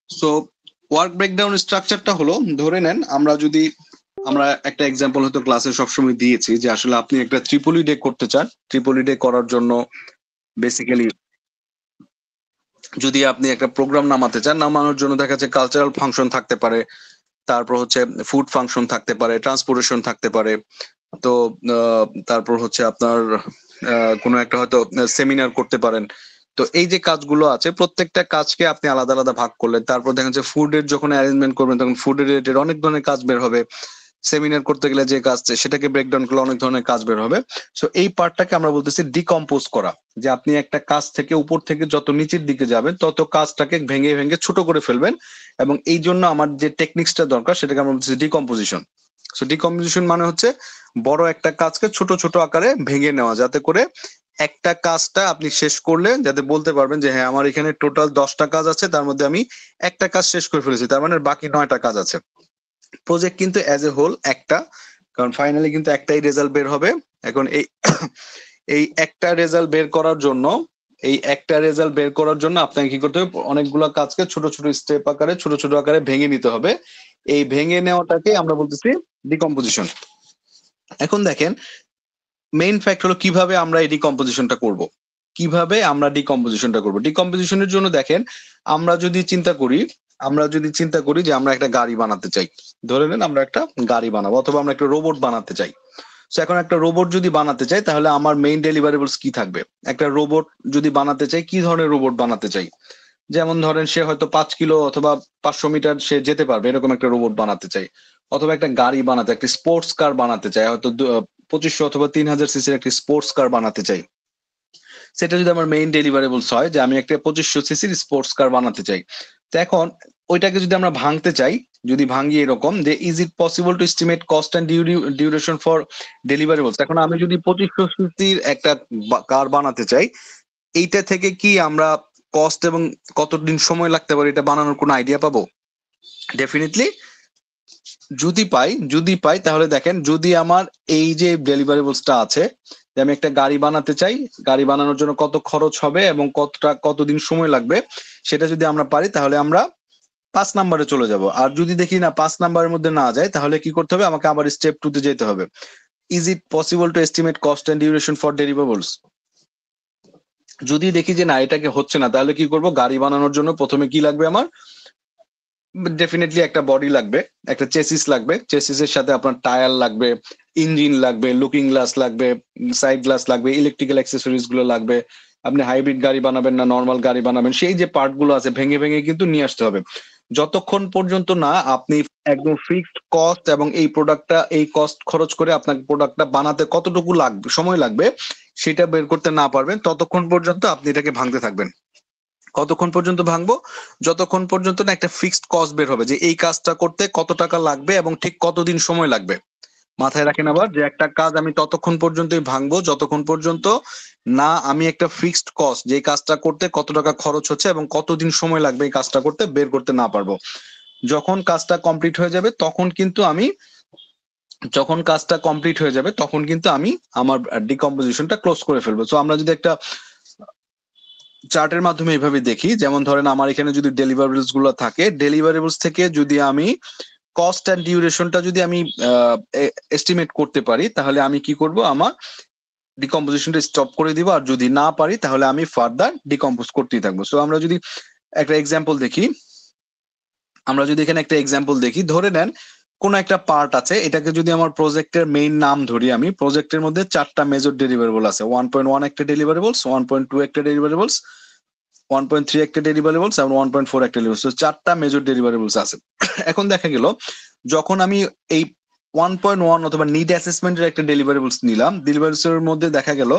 So work breakdown স্ট্রাকচারটা হলো, ধরে নেন আমরা একটা এক্সাম্পল হয়তো ক্লাসে সবসময় দিয়েছি যে আসলে আপনি একটা ট্রিপলি ডে করতে চান। ট্রিপলি ডে করার জন্য বেসিক্যালি যদি আপনি একটা প্রোগ্রাম নামাতে চান, নামানোর জন্য দেখা যাচ্ছে কালচারাল ফাংশন থাকতে পারে, তারপর হচ্ছে ফুড ফাংশন থাকতে পারে, ট্রান্সপোর্টেশন থাকতে পারে, তো তারপর হচ্ছে আপনার কোনো একটা হয়তো সেমিনার করতে পারেন। তো এই যে কাজগুলো আছে প্রত্যেকটা কাজকে আপনি আলাদা আলাদা ভাগ করলেন। তারপর দেখেন যে ফুডের যখন অ্যারেঞ্জমেন্ট করবেন তখন ফুড রিলেটেড অনেক ধরনের কাজ বের হবে। সেমিনার করতে গেলে যে কাজ সেটাকে ব্রেকডাউন করলে অনেক ধরনের কাজ বের হবে। সো এই পার্টটাকে আমরা বলতেছি ডিকম্পোজ করা, যে আপনি একটা কাজ থেকে উপর থেকে যত নিচের দিকে যাবেন তত কাজটাকে ভেঙে ভেঙে ছোট করে ফেলবেন, এবং এই জন্য আমার যে টেকনিক্সটা দরকার সেটাকে আমরা বলতেছি ডিকম্পোজিশন। সো ডিকম্পোজিশন মানে হচ্ছে বড় একটা কাজকে ছোট ছোট আকারে ভেঙে নেওয়া, যাতে করে একটা কাজটা আপনি শেষ করলে যাতে বলতে পারবেন যে হ্যাঁ আমার এখানে টোটাল 10টা কাজ আছে, তার মধ্যে আমি একটা কাজ শেষ করে ফেলেছি, তার মানে বাকি 9টা কাজ আছে। প্রজেক্ট কিন্তু অ্যাজ এ হোল একটা, কারণ ফাইনালি কিন্তু একটাই রেজাল্ট বের হবে। এখন এই এই একটা রেজাল্ট বের করার জন্য আপনাকে কি করতে হবে, অনেকগুলো কাজকে ছোট ছোট স্টেপ আকারে ছোট ছোট আকারে ভেঙে নিতে হবে। এই ভেঙে নেওয়াটাকে আমরা বলতেছি ডিকম্পোজিশন। এখন দেখেন, মেইন ফ্যাক্ট হলো কিভাবে আমরা এই ডিকম্পোজিশনটা করব। ডিকম্পোজিশনের জন্য দেখেন, আমরা যদি চিন্তা করি যে আমরা একটা গাড়ি বানাতে চাই, ধরে নেন আমরা একটা গাড়ি বানাবো অথবা আমরা একটা রোবট বানাতে চাই। তো এখন একটা রোবট যদি বানাতে চাই তাহলে আমার মেইন ডেলিভারেবলস কি থাকবে? একটা রোবট যদি বানাতে চাই, কি ধরনের রোবট বানাতে চাই? যেমন ধরেন সে হয়তো 5 কিলো অথবা 500 মিটার সে যেতে পারবে এরকম একটা রোবট বানাতে চাই, অথবা একটা গাড়ি বানাতে, একটা স্পোর্টস কার বানাতে চাই, হয়তো 2500 অথবা 3000 সিসির একটা স্পোর্টস কার বানাতে চাই। সেটা যদি আমার মেইন ডেলিভারেবলস হয় যে আমি একটা 2500 সিসির স্পোর্টস কার বানাতে চাই, তো এখন ওইটাকে যদি আমরা ভাঙতে চাই, যদি ভাঙি এরকম যে is it possible to estimate cost and duration for deliverables, এখন আমি যদি 2500 সিসির একটা কার বানাতে চাই, এইটা থেকে কি আমরা কস্ট এবং কতদিন সময় লাগতে পারে এটা বানানোর কোনো আইডিয়া পাবো? ডেফিনেটলি যদি পাই তাহলে দেখেন, যদি আমার এই যে ডেলিভারেবলসটা আছে যে আমি একটা গাড়ি বানাতে চাই, গাড়ি বানানোর জন্য কত খরচ হবে এবং কতদিন সময় লাগবে, সেটা যদি আমরা পারি তাহলে আমরা 5 নাম্বারে চলে যাব। আর যদি দেখি না 5 নাম্বারের মধ্যে না যায়, তাহলে কি করতে হবে, আমাকে আবার স্টেপ 2 তে যেতে হবে। Is it possible to estimate cost and duration for deliverables? যদি দেখি যে না এটাকে হচ্ছে না, তাহলে কি করব, গাড়ি বানানোর জন্য প্রথমে কি লাগবে আমার, ডেফিনেটলি একটা বডি লাগবে, একটা চেসিস লাগবে, চেসিসের সাথে আপনার টায়ার লাগবে, ইঞ্জিন লাগবে, লুকিং গ্লাস লাগবে, সাইড গ্লাস লাগবে, ইলেকট্রিক্যাল অ্যাক্সেসরিজ গুলো লাগবে। আপনি হাইব্রিড গাড়ি বানাবেন না নর্মাল গাড়ি বানাবেন, সেই যে পার্ট গুলো আছে ভেঙে ভেঙে কিন্তু নিয়ে আসতে হবে। যতক্ষণ পর্যন্ত না আপনি একদম ফিক্সড কস্ট এবং এই কস্ট খরচ করে আপনার প্রোডাক্টটা বানাতে কতটুকু লাগবে, সময় লাগবে, সেটা বের করতে না পারবেন, ততক্ষণ পর্যন্ত আপনি এটাকে ভাঙতে থাকবেন। কতক্ষণ পর্যন্ত ভাঙবো? যতক্ষণ পর্যন্ত না একটা ফিক্সড কস্ট বের হবে যে এই কাজটা করতে কত টাকা লাগবে এবং ঠিক কতদিন সময় লাগবে। মাথায় রাখেন আবার যে একটা কাজ আমি ততক্ষণ পর্যন্তই ভাঙবো যতক্ষণ পর্যন্ত না আমি একটা ফিক্সড কস্ট, যে কাজটা করতে কত টাকা খরচ হচ্ছে এবং কতদিন সময় লাগবে এই কাজটা করতে বের করতে না পারবো। যখন কাজটা কমপ্লিট হয়ে যাবে তখন কিন্তু আমি যখন কাজটা কমপ্লিট হয়ে যাবে তখন কিন্তু আমি আমার ডিকম্পোজিশনটা ক্লোজ করে ফেলবো। সো আমরা যদি একটা চার্টের মাধ্যমে এইভাবে দেখি, যেমন ধরেন আমার এখানে যদি ডেলিভারেবলস গুলো থাকে, ডেলিভারেবলস থেকে যদি আমি কস্ট অ্যান্ড ডিউরেশনটা যদি আমি এস্টিমেট করতে পারি তাহলে আমি কি করব, আমার ডিকম্পোজিশনটা স্টপ করে দিব, আর যদি না পারি তাহলে আমি ফার্দার ডিকম্পোজ করতেই থাকবো। সো আমরা যদি একটা এক্সাম্পল দেখি, ধরে নেন কোন একটা পার্ট আছে, এটাকে যদি আমার প্রজেক্টের মেইন নাম ধরি, আমি প্রজেক্টের মধ্যে 4টা মেজর ডেলিভারেবল আছে, 1.1 একটা ডেলিভারেবলস, 1.2 একটা ডেলিভারেবলস, 1.3 একটা ডেলিভারেবলস এবং 1.4 একটা ডেলিভারেবলস, 4টা মেজর ডেলিভারেবলস আছে। এখন দেখা গেল যখন আমি এই 1.1 অথবা নিড অ্যাসেসমেন্টের একটা ডেলিভারেবলস নিলাম, ডেলিভারেবলস এর মধ্যে দেখা গেল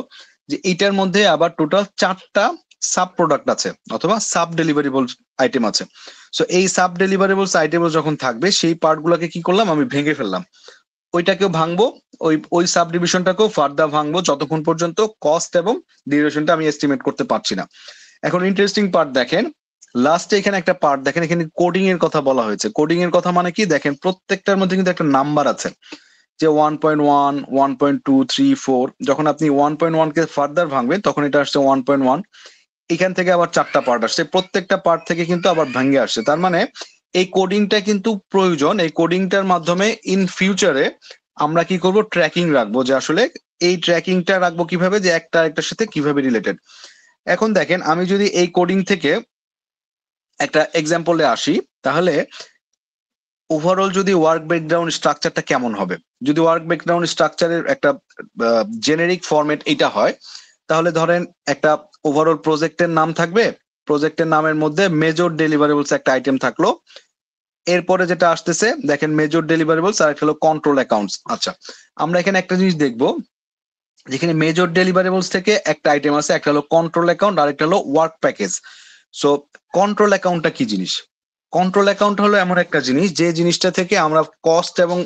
যে এইটার মধ্যে আবার টোটাল 4টা সাব প্রোডাক্ট আছে অথবা সাব ডেলিভারেবলস আইটেম আছে। সো এই সাব ডেলিভারেবলস আইটেম যখন থাকবে সেই পার্ট গুলাকে কি করলাম, আমি ভেঙে ফেললাম, ওইটাকেও ভাঙবো, ওই সাব ডিভিশনটাকেও ফার্দার ভাঙবো যতক্ষণ পর্যন্ত কস্ট এবং ডিউরেশনটা আমি এস্টিমেট করতে পারছি না। এখন ইন্টারেস্টিং পার্ট দেখেন, লাস্টে এখানে একটা পার্ট দেখেন, এখানে কোডিং এর কথা বলা হয়েছে। কোডিং এর কথা মানে কি, দেখেন প্রত্যেকটার মধ্যে কিন্তু একটা নাম্বার আছে, যে 1.1, 1.2, 3, 4, যখন আপনি 1.1 কে ফার্দার ভাঙবেন তখন এটা আসছে 1.1, এখান থেকে আবার 4টা পার্ট আসছে, প্রত্যেকটা পার্ট থেকে কিন্তু আবার ভেঙে আসছে। তার মানে এই কোডিংটা কিন্তু প্রয়োজন, এই কোডিংটার মাধ্যমে ইন ফিউচারে আমরা কি করব, ট্র্যাকিং রাখবো, যে আসলে এই ট্র্যাকিংটা রাখবো কিভাবে, যে একটা আরেকটার সাথে কিভাবে রিলেটেড। এখন দেখেন আমি যদি এই কোডিং থেকে একটা এক্সাম্পলে আসি, তাহলে ওভারঅল যদি ওয়ার্ক ব্রেকডাউন স্ট্রাকচারটা কেমন হবে, যদি ওয়ার্ক ব্রেকডাউন স্ট্রাকচারের একটা জেনেরিক ফরম্যাট এটা হয়, তাহলে ধরেন একটা ওভারঅল প্রজেক্টের নাম থাকবে, প্রজেক্টের নামের মধ্যে মেজর ডেলিভারেবলস একটা আইটেম থাকলো, এরপরে যেটা আসতেছে দেখেন মেজর ডেলিভারেবলস আর একটা হলো কন্ট্রোল অ্যাকাউন্টস। আচ্ছা, আমরা এখানে একটা জিনিস দেখবো, যেখানে মেজর ডেলিভারেবলস থেকে একটা আইটেম আছে, একটা হলো কন্ট্রোল অ্যাকাউন্ট আর একটা হলো ওয়ার্ক প্যাকেজ। সো কন্ট্রোল অ্যাকাউন্টটা কি জিনিস? কন্ট্রোল অ্যাকাউন্ট হলো এমন একটা জিনিস যে জিনিসটা থেকে আমরা কস্ট এবং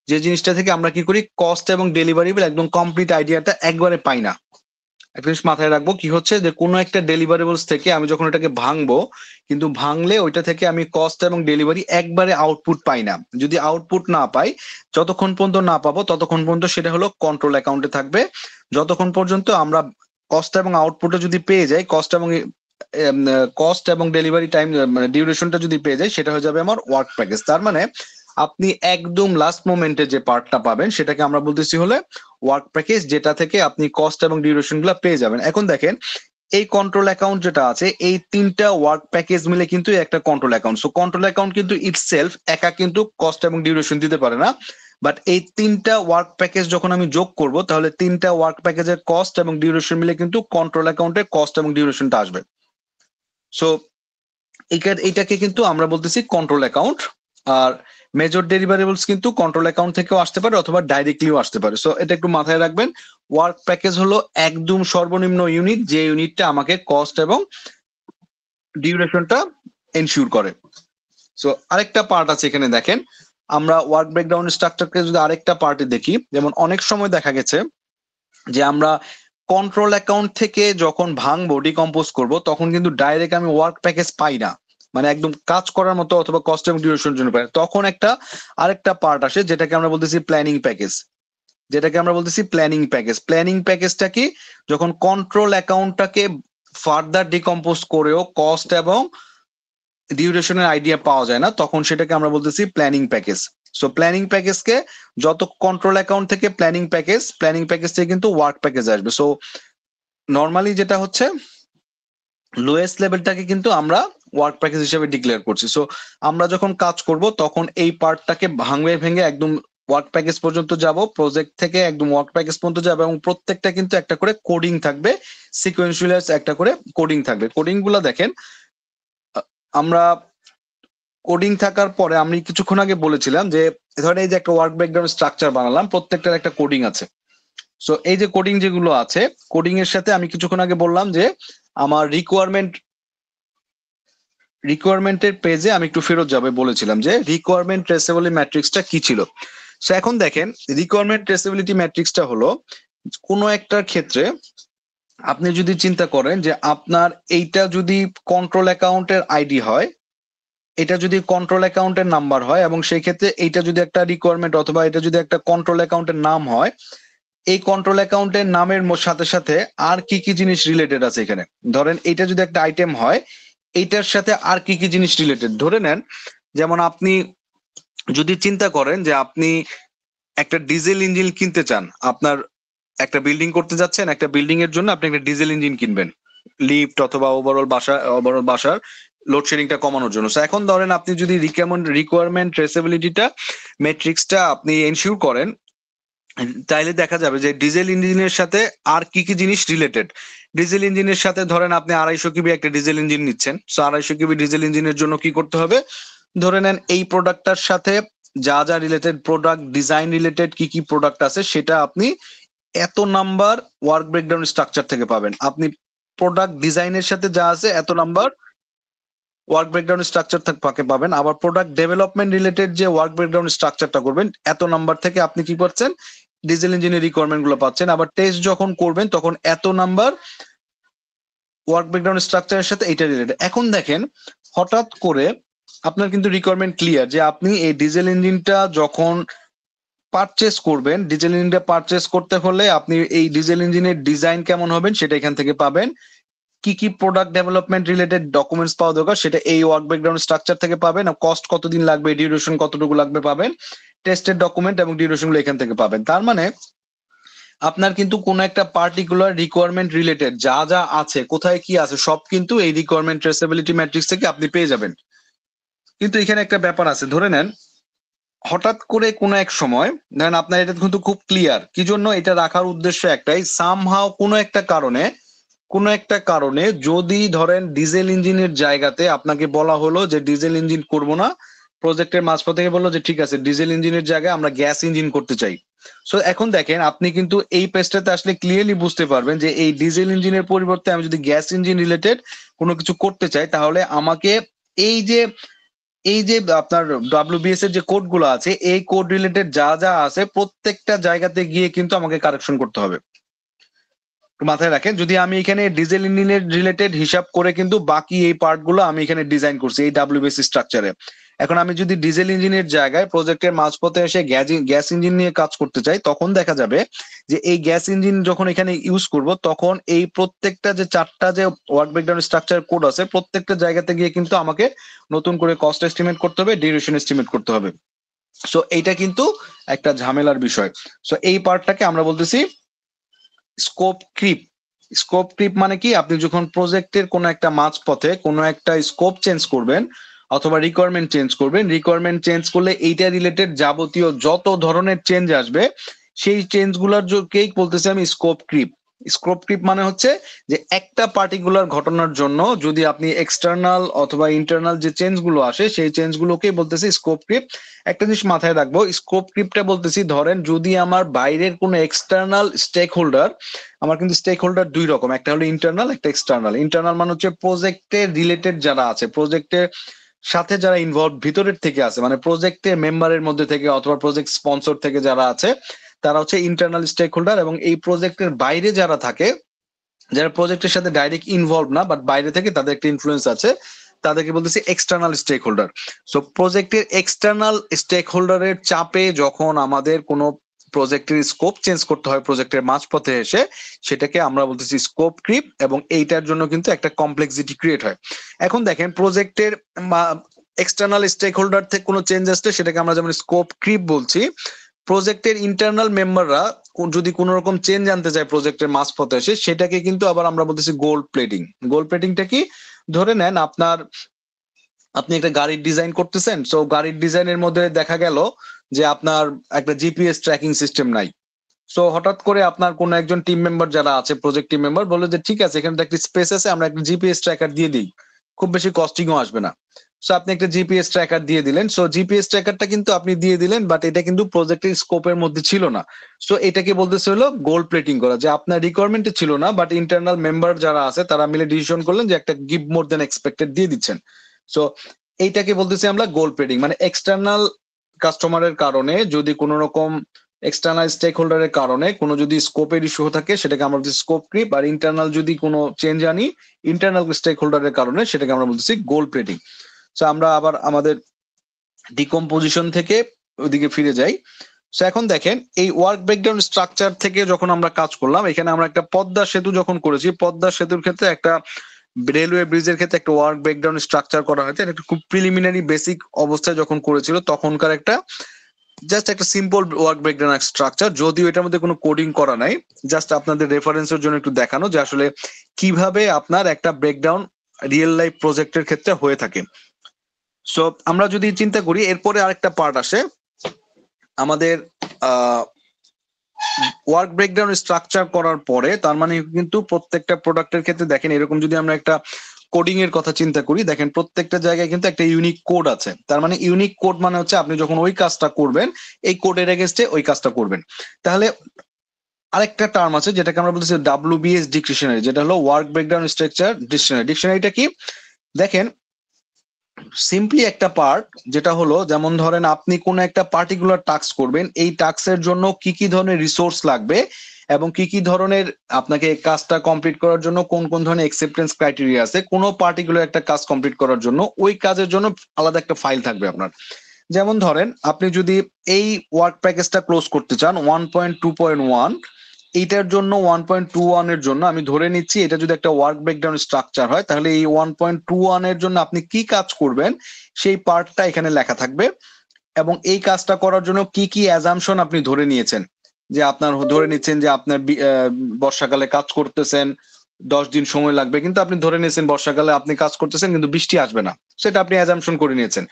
যে জিনিসটা থেকে আমরা কি করি, কস্ট এবং ডেলিভারেবল একদম কমপ্লিট আইডিয়াটা একবারে পাই না। একটা জিনিস মাথায় রাখবো কি হচ্ছে, যে কোনো একটা ডেলিভারেবলস থেকে আমি যখন এটাকে ভাঙবো, কিন্তু ভাঙলে ওইটা থেকে আমি কস্ট এবং ডেলিভারি একবারে আউটপুট পাই না। যদি আউটপুট না পাই, যতক্ষণ পর্যন্ত না পাবো ততক্ষণ পর্যন্ত সেটা হলো কন্ট্রোল অ্যাকাউন্টে থাকবে। যতক্ষণ পর্যন্ত আমরা কস্ট এবং আউটপুটে যদি পেয়ে যাই, কস্ট এবং ডেলিভারি টাইম মানে ডিউরেশনটা যদি পেয়ে যাই, সেটা হয়ে যাবে আমার ওয়ার্ক প্যাকেজ। তার মানে আপনি একদম লাস্ট মোমেন্টে যে পার্টটা পাবেন সেটাকে আমরা বলতেছি হলে ওয়ার্ক প্যাকেজ, যেটা থেকে আপনি কস্ট এবং ডিউরেশন গুলো পেয়ে যাবেন। এখন দেখেন এই কন্ট্রোল অ্যাকাউন্ট যেটা আছে, এই 3টা ওয়ার্ক প্যাকেজ মিলে কিন্তু একটা control account. So control account কিন্তু ইটসেলফ একা কিন্তু কস্ট এবং ডিউরেশন দিতে পারে না, বাট এই 3টা ওয়ার্ক প্যাকেজ যখন আমি যোগ করব, তাহলে 3টা ওয়ার্ক প্যাকেজের কস্ট এবং ডিউরেশন মিলে কিন্তু কন্ট্রোল অ্যাকাউন্টে কস্ট এবং ডিউরেশনটা আসবে। সো এইটাকে কিন্তু আমরা বলতেছি কন্ট্রোল অ্যাকাউন্ট। আর মেজর ডেলিভারেবলস কিন্তু কন্ট্রোল অ্যাকাউন্ট থেকেও আসতে পারে অথবা ডাইরেক্টলিও আসতে পারে। সো এটা একটু মাথায় রাখবেন। ওয়ার্ক প্যাকেজ হলো একদম সর্বনিম্ন ইউনিট, যে ইউনিটটা আমাকে কস্ট এবং ডিউরেশনটা এনশিওর করে। সো আরেকটা পার্ট আছে এখানে দেখেন, আমরা ওয়ার্ক ব্রেকডাউন স্ট্রাকচারকে যদি আরেকটা পার্টে দেখি, যেমন অনেক সময় দেখা গেছে যে আমরা কন্ট্রোল অ্যাকাউন্ট থেকে যখন ভাঙবো, ডিকম্পোজ করব, তখন কিন্তু ডাইরেক্ট আমি ওয়ার্ক প্যাকেজ পাই না, মানে একদম কাজ করার মতো অথবা কস্ট এবং ডিউরেশনের জন্য পাই। তখন আরেকটা পার্ট আসে যেটাকে আমরা বলতেছি প্ল্যানিং প্যাকেজ। প্ল্যানিং প্যাকেজটা কি, যখন কন্ট্রোল অ্যাকাউন্টটাকে ফার্দার ডিকম্পোজ করেও কস্ট এবং ডিউরেশনের আইডিয়া পাওয়া যায় না, তখন সেটাকে আমরা বলতেছি প্ল্যানিং প্যাকেজ। সো প্ল্যানিং প্যাকেজকে যত কন্ট্রোল অ্যাকাউন্ট থেকে প্ল্যানিং প্যাকেজ থেকে কিন্তু ওয়ার্ক প্যাকেজ আসবে। সো নর্মালি যেটা হচ্ছে, লোয়েস্ট লেভেলটাকে কিন্তু আমরা ওয়ার্ক প্যাকেজ হিসেবে ডিক্লেয়ার করছি। সো আমরা যখন কাজ করব তখন এই পার্টটাকে ভেঙে একদম ওয়ার্ক প্যাকেজ পর্যন্ত যাব, প্রজেক্ট থেকে একদম ওয়ার্ক প্যাকেজ পর্যন্ত যাবে, এবং প্রত্যেকটা কিন্তু একটা করে কোডিং থাকবে, সিকোয়েন্সিয়াল একটা করে কোডিং থাকবে। কোডিং গুলা দেখেন, আমরা কোডিং থাকার পরে আমি কিছুক্ষণ আগে বলেছিলাম যে ধরেন এই যে একটা ওয়ার্ক ব্রেকডাউন স্ট্রাকচার বানালাম, প্রত্যেকটার একটা কোডিং আছে। সো এই যে কোডিং যেগুলো আছে, কোডিং এর সাথে আমি কিছুক্ষণ আগে বললাম যে আমার রিকোয়ারমেন্টের পেজে আমি একটু ফেরত যাবে বলেছিলাম যে রিকোয়ারমেন্ট ট্রেসেবল ম্যাট্রিক্সটা কি ছিল। সো এখন দেখেন রিকোয়ারমেন্ট ট্রেসেবিলিটি ম্যাট্রিক্সটা হলো কোনো একটা ক্ষেত্রে আপনি যদি চিন্তা করেন যে আপনার এইটা যদি কন্ট্রোল অ্যাকাউন্টের আইডি হয়, এটা যদি কন্ট্রোল অ্যাকাউন্টের নাম্বার হয় এবং সেই ক্ষেত্রে এইটা যদি একটা রিকোয়ারমেন্ট অথবা এটা যদি একটা কন্ট্রোল অ্যাকাউন্টের নাম হয়, এই কন্ট্রোল অ্যাকাউন্টের নামের সাথে সাথে আর কি কি জিনিস রিলেটেড আছে এখানে। ধরেন এটা যদি একটা আইটেম হয়, এইটার সাথে আর কি কি জিনিস রিলেটেড। ধরে নেন যেমন আপনি যদি চিন্তা করেন যে আপনি একটা ডিজেল ইঞ্জিন কিনতে চান, আপনার একটা বিল্ডিং করতে যাচ্ছেন, একটা বিল্ডিং এর জন্য আপনি একটা ডিজেল ইঞ্জিন কিনবেন লিফট অথবা ওভারঅল বাসার লোডশেডিংটা কমানোর জন্য। এখন ধরেন আপনি যদি রিকোয়ারমেন্ট ট্রেসেবিলিটিটা ম্যাট্রিক্সটা আপনি এনশিওর করেন, তাইলে দেখা যাবে যে ডিজেল ইঞ্জিনের সাথে আর কি কি জিনিস রিলেটেড। ডিজেল ইঞ্জিনের সাথে ধরেন আপনি 250 কেবি একটা ডিজেল ইঞ্জিন নিচ্ছেন, 250 কেবি ডিজেল ইঞ্জিনের জন্য কি করতে হবে, ধরে নেন এই প্রোডাক্টটার সাথে যা যা রিলেটেড প্রোডাক্ট ডিজাইন রিলেটেড কি কি প্রোডাক্ট আছে সেটা আপনি এত নাম্বার ওয়ার্ক ব্রেকডাউন স্ট্রাকচার থেকে পাবেন। আপনি প্রোডাক্ট ডিজাইনের সাথে যা আছে এত নাম্বার ওয়ার্ক ব্রেকডাউন স্ট্রাকচার থেকে পাবেন। আবার প্রোডাক্ট ডেভেলপমেন্ট রিলেটেড যে ওয়ার্ক ব্রেকডাউন স্ট্রাকচারটা করবেন এত নাম্বার থেকে আপনি কি পাচ্ছেন, ডিজেল ইঞ্জিনের রিকোয়ারমেন্ট গুলো পাচ্ছেন। আবার টেস্ট যখন করবেন তখন এত নাম্বার ওয়ার্ক ব্রেকডাউন স্ট্রাকচারের সাথে এটা রিলেটেড। এখন দেখেন হঠাৎ করে আপনার কিন্তু রিকোয়ারমেন্ট ক্লিয়ার যে আপনি এই ডিজেল ইঞ্জিনটা যখন পারচেস করবেন, ডিজেল ইঞ্জিনটা পারচেস করতে হলে আপনি এই ডিজেল ইঞ্জিনের ডিজাইন কেমন হবেন সেটা এখান থেকে পাবেন। কি কি প্রোডাক্ট ডেভেলপমেন্ট রিলেটেড ডকুমেন্টস পাওয়া দরকার সেটা এই ওয়ার্ক ব্রেকডাউন স্ট্রাকচার থেকে পাবেন। কস্ট কতদিন লাগবে, ডিউরেশন কতটুকু লাগবে পাবেন, টেস্টেড ডকুমেন্ট এবং ডিউরেশন গুলো এখান থেকে পাবেন। তার মানে আপনার কিন্তু কোন একটা পার্টিকুলার রিকোয়ারমেন্ট রিলেটেড যা যা আছে, কোথায় কি আছে সব কিন্তু এই রিকোয়ারমেন্ট ট্রেসেবিলিটি ম্যাট্রিক্স থেকে আপনি পেয়ে যাবেন। কিন্তু এখানে একটা ব্যাপার আছে, ধরে নেন হঠাৎ করে কোনো এক সময় ধরেন আপনার এটা কিন্তু খুব ক্লিয়ার কি জন্য এটা রাখার উদ্দেশ্য একটাই, সামহাও কোনো একটা কারণে যদি ধরেন ডিজেল ইঞ্জিনের জায়গাতে আপনাকে বলা হলো যে ডিজেল ইঞ্জিন করব না, প্রজেক্টের মাঝপথ থেকে বললো যে ঠিক আছে ডিজেল ইঞ্জিনের জায়গায় আমরা গ্যাস ইঞ্জিন করতে চাই। সো এখন দেখেন আপনি কিন্তু এই পেজটাতে আসলে ক্লিয়ারলি বুঝতে পারবেন যে এই ডিজেল ইঞ্জিনের পরিবর্তে আমি যদি গ্যাস ইঞ্জিন রিলেটেড কোনো কিছু করতে চাই তাহলে আমাকে এই যে আপনার WBS এর যে কোড গুলো আছে এই কোড রিলেটেড যা যা আছে প্রত্যেকটা জায়গাতে গিয়ে কিন্তু আমাকে কারেকশন করতে হবে। মাথায় রাখেন যদি আমি এখানে ডিজেল ইঞ্জিনের রিলেটেড হিসাব করে কিন্তু বাকি এই পার্ট গুলো আমি এখানে ডিজাইন করছি এই WBS স্ট্রাকচারে। এখন আমি যদি ডিজেল ইঞ্জিনের জায়গায় প্রজেক্টের মাঝপথে এসে গ্যাস ইঞ্জিন নিয়ে কাজ করতে চাই তখন দেখা যাবে যে এই গ্যাস ইঞ্জিন যখন এখানে ইউজ করব তখন এই প্রত্যেকটা যে 4টা যে ওয়ার্ক ব্রেকডাউন স্ট্রাকচার কোড আছে প্রত্যেকটা জায়গাতে গিয়ে কিন্তু আমাকে নতুন করে কস্ট এস্টিমেট করতে হবে, ডিউরেশন এস্টিমেট করতে হবে। সো এইটা কিন্তু একটা ঝামেলার বিষয়। সো এই পার্টটাকে আমরা বলতেছি স্কোপ ক্রিপ। স্কোপ ক্রিপ মানে কি, আপনি যখন প্রজেক্টের কোনো একটা মাঝপথে কোনো একটা স্কোপ চেঞ্জ করবেন অথবা রিকোয়ারমেন্ট চেঞ্জ করবেন, রিকোয়ারমেন্ট চেঞ্জ করলে এইটা রিলেটেড যাবতীয় যত ধরনের চেঞ্জ আসবে সেই চেঞ্জ গুলারকেই বলতেছি আমি স্কোপ ক্রিপ। স্কোপ ক্রিপ মানে হচ্ছে যে একটা পার্টিকুলার ঘটনার জন্য যদি আপনি এক্সটার্নাল অথবা ইন্টারনাল যে চেঞ্জ গুলো আসে সেই চেঞ্জ গুলোকেই বলতেছি স্কোপ ক্রিপ। একটা জিনিস মাথায় রাখবো, স্কোপ ক্রিপটা বলতেছি ধরেন যদি আমার বাইরের কোনো এক্সটার্নাল স্টেক হোল্ডার, আমার কিন্তু স্টেক হোল্ডার দুই রকম, একটা হলো ইন্টারনাল একটা এক্সটার্নাল। ইন্টারনাল মানে হচ্ছে প্রজেক্টের রিলেটেড যারা আছে, প্রজেক্টের সাথে যারা ইনভলভ ভিতরের থেকে আছে, মানে প্রজেক্টের মেম্বারের মধ্যে থেকে অথবা প্রজেক্ট স্পন্সর থেকে যারা আছে তারা হচ্ছে ইন্টারনাল স্টেক হোল্ডার। এবং এই প্রজেক্টের বাইরে যারা থাকে, যারা প্রজেক্টের সাথে ডাইরেক্ট ইনভলভ না বাট বাইরে থেকে তাদের একটা ইনফ্লুয়েন্স আছে, তাদেরকে বলতেছি এক্সটার্নাল স্টেক হোল্ডার। সো প্রজেক্টের এক্সটার্নাল স্টেক হোল্ডারের চাপে যখন আমাদের কোনো প্রজেক্টের স্কোপ চেঞ্জ করতে হয় প্রজেক্টের মাঝপথে এসে, সেটাকে আমরা বলতেছি স্কোপ ক্রিপ এবং এইটার জন্য কিন্তু একটা কমপ্লেক্সিটি ক্রিয়েট হয়। এখন দেখেন প্রজেক্টের এক্সটার্নাল স্টেক হোল্ডার থেকে কোনো চেঞ্জ আসলে সেটাকে আমরা যেমন স্কোপ ক্রিপ বলছি, প্রজেক্টের ইন্টারনাল মেম্বাররা যদি কোনো রকম চেঞ্জ আনতে চায় প্রজেক্টের মাঝপথে এসে সেটাকে কিন্তু আবার আমরা বলতেছি গোল্ড প্লেটিং। গোল্ড প্লেটিংটা কি, ধরে নেন আপনি একটা গাড়ির ডিজাইন করতেছেন, সো গাড়ির ডিজাইনের মধ্যে দেখা গেল যে আপনার একটা জিপিএস ট্র্যাকিং সিস্টেম নাই। সো হঠাৎ করে আপনার কোন একজন টিম মেম্বার যারা আছে প্রজেক্ট টিম মেম্বার বলে যে ঠিক আছে এখানে একটা স্পেস আছে আমরা একটা জিপিএস ট্র্যাকার দিয়ে দিই, খুব বেশি কস্টিংও আসবে না। সো আপনি একটা জিপিএস ট্র্যাকার দিয়ে দিলেন, সো জিপিএস ট্র্যাকারটা কিন্তু আপনি দিয়ে দিলেন বাট এটা কিন্তু প্রজেক্টের স্কোপের মধ্যে ছিল না। সো এটাকে বলতেছে হলো গোল্ড প্লেটিং করা, যে আপনার রিকোয়ারমেন্টে ছিল না বাট ইন্টারনাল মেম্বার যারা আছে তারা মিলে ডিসিশন করলেন যে একটা গিভ মোর দেন এক্সপেক্টেড দিয়ে দিচ্ছেন। সো এইটাকে বলতেছি আমরা গোল্ড প্লেটিং, মানে এক্সটার্নাল কাস্টমারের কারণে যদি কোনো রকম এক্সটার্নাল স্টেক হোল্ডারের কারণে কোনো যদি স্কোপের ইস্যু থাকে সেটাকে আমরা বলছি স্কোপ ক্রিপ, আর ইন্টারনাল যদি কোনো চেঞ্জ আনি ইন্টারনাল স্টেক হোল্ডারের কারণে সেটাকে আমরা বলতেছি গোল প্লেটিং। সো আমরা আবার আমাদের ডিকম্পোজিশন থেকে ওইদিকে ফিরে যাই। সো এখন দেখেন এই ওয়ার্ক ব্রেকডাউন স্ট্রাকচার থেকে যখন আমরা কাজ করলাম, এখানে আমরা একটা পদ্মা সেতু যখন করেছি, পদ্মা সেতুর ক্ষেত্রে একটা রেলওয়ে ব্রিজের ক্ষেত্রে একটা ওয়ার্ক ব্রেকডাউন স্ট্রাকচার করা হয়েছে। এটা খুব প্রিলিমিনারি বেসিক অবস্থায় যখন করেছিল তখনকার একটা জাস্ট একটা সিম্পল ওয়ার্ক ব্রেকডাউন স্ট্রাকচার, যদিও এটার মধ্যে কোনো কোডিং করা নাই, জাস্ট আপনাদের রেফারেন্সের জন্য একটু দেখানো যে আসলে কিভাবে আপনার একটা ব্রেকডাউন রিয়েল লাইফ প্রজেক্টের ক্ষেত্রে হয়ে থাকে। সো আমরা যদি চিন্তা করি এরপরে আরেকটা পার্ট আসে আমাদের ওয়ার্ক ব্রেকডাউন স্ট্রাকচার করার পরে, তার মানে কিন্তু প্রত্যেকটা প্রোডাক্টের ক্ষেত্রে দেখেন এরকম যদি আমরা একটা কোডিং এর কথা চিন্তা করি, দেখেন প্রত্যেকটা জায়গায় কিন্তু একটা ইউনিক কোড আছে। তার মানে ইউনিক কোড মানে হচ্ছে আপনি যখন ওই কাজটা করবেন এই কোডের এগেইনস্টে ওই কাজটা করবেন। তাহলে আরেকটা টার্ম আছে যেটাকে আমরা বলতেছি WBS ডিকশনারি, যেটা হলো ওয়ার্ক ব্রেকডাউন স্ট্রাকচার ডিকশনারি। ডিকশনারিটা কি দেখেন, সিম্পলি একটা পার্ট যেটা হলো, যেমন ধরেন আপনি কোন একটা পার্টিকুলার টাস্ক করবেন, এই টাস্কের জন্য কি কি ধরনের রিসোর্স লাগবে এবং কি কি ধরনের আপনাকে কাজটা কমপ্লিট করার জন্য কোন কোন ধরনের অ্যাকসেপ্টেন্স ক্রাইটেরিয়া আছে, কোনো পার্টিকুলার একটা কাজ কমপ্লিট করার জন্য ওই কাজের জন্য আলাদা একটা ফাইল থাকবে আপনার। যেমন ধরেন আপনি যদি এই ওয়ার্ক প্যাকেজটা ক্লোজ করতে চান 1.2.1, এইটার জন্য 1.21 এর জন্য আমি ধরে নিচ্ছি এটা যদি একটা ওয়ার্ক ব্রেকডাউন স্ট্রাকচার হয়, তাহলে এই 1.21 এর জন্য আপনি কি কাজ করবেন সেই পার্টটা এখানে লেখা থাকবে, এবং এই কাজটা করার জন্য কি কি অ্যাজাম্পশন আপনি ধরে নিয়েছেন। যে আপনার ধরে নিচ্ছেন যে আপনার বর্ষাকালে কাজ করতেছেন 10 দিন সময় লাগবে, কিন্তু আপনি ধরে নিয়েছেন বর্ষাকালে আপনি কাজ করতেছেন কিন্তু বৃষ্টি আসবে না, সেটা আপনি অ্যাজাম্পশন করে নিয়েছেন।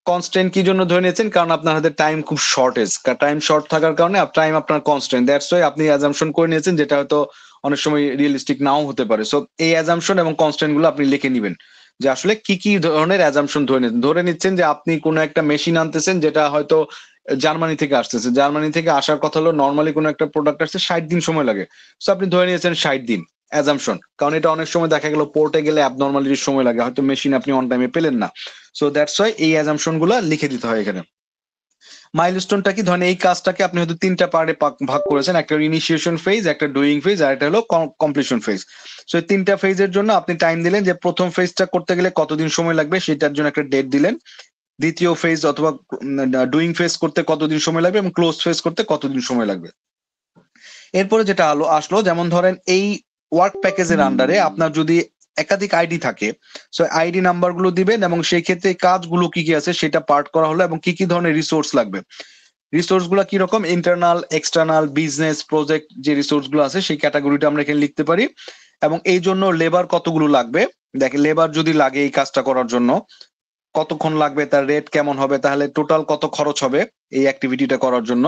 কনস্ট্যান্ট কি জন্য ধরে নিয়েছেন, কারণ আপনার হাতে টাইম খুব শর্টেজ, টাইম শর্ট থাকার কারণে টাইম আপনার কনস্ট্যান্ট, দ্যাটস ওয়াই আপনি অ্যাজাম্পশন করে নিয়েছেন, যেটা হয়তো অনেক সময় রিয়েলিস্টিক নাও হতে পারে। সো এই অ্যাজাম্পশন এবং কনস্ট্যান্ট গুলো আপনি লিখে নিবেন যে আসলে কি কি ধরনের অ্যাজাম্পশন ধরে নিচ্ছেন যে আপনি কোনো একটা মেশিন আনতেছেন যেটা হয়তো জার্মানি থেকে আসতেছে, জার্মানি থেকে আসার কথা হলো নর্মালি কোনো একটা প্রোডাক্ট আসছে 60 দিন সময় লাগে, সো আপনি ধরে নিয়েছেন 60 দিন অ্যাজাম্পশন, কারণ এটা অনেক সময় দেখা গেল পোর্টে গেলে অ্যাবনর্মালিটির সময় লাগে, হয়তো মেশিন আপনি অন টাইমে পেলেন না। সো দ্যাটস ওয়াই এই অ্যাজাম্পশন গুলা লিখে দিতে হয় এখানে। মাইলস্টোনটা কি, ধরেন এই কাজটাকে আপনি হয়তো 3টা পার্টে ভাগ করেছেন, একটা ইনিশিয়েশন ফেজ, একটা ডুইং ফেজ, আর একটা হলো কমপ্লিশন ফেজ। সো এই 3টা ফেজের জন্য আপনি টাইম দিলেন যে প্রথম ফেজটা করতে গেলে কতদিন সময় লাগবে সেটার জন্য একটা ডেট দিলেন, দ্বিতীয় ফেজ অথবা ডুইং ফেজ করতে কতদিন সময় লাগবে এবং ক্লোজ ফেজ করতে কতদিন সময় লাগবে। এরপরে যেটা আসলো, যেমন ধরেন এই ওয়ার্ক প্যাকেজের আন্ডারে আপনার যদি একাধিক আইডি থাকে, সো আইডি নাম্বার গুলো দিবেন এবং সেই ক্ষেত্রে কাজগুলো কি কি আছে সেটা পার্ট করা হলো, এবং কি কি ধরনের রিসোর্স লাগবে, রিসোর্স গুলা কিরকম, ইন্টারনাল, এক্সটার্নাল, বিজনেস, প্রজেক্ট, যে রিসোর্স গুলো আছে সেই ক্যাটাগরিটা আমরা এখানে লিখতে পারি। এবং এই জন্য লেবার কতগুলো লাগবে, দেখেন লেবার যদি লাগে এই কাজটা করার জন্য কতক্ষণ লাগবে, তার রেট কেমন হবে, তাহলে টোটাল কত খরচ হবে এই অ্যাক্টিভিটিটা করার জন্য।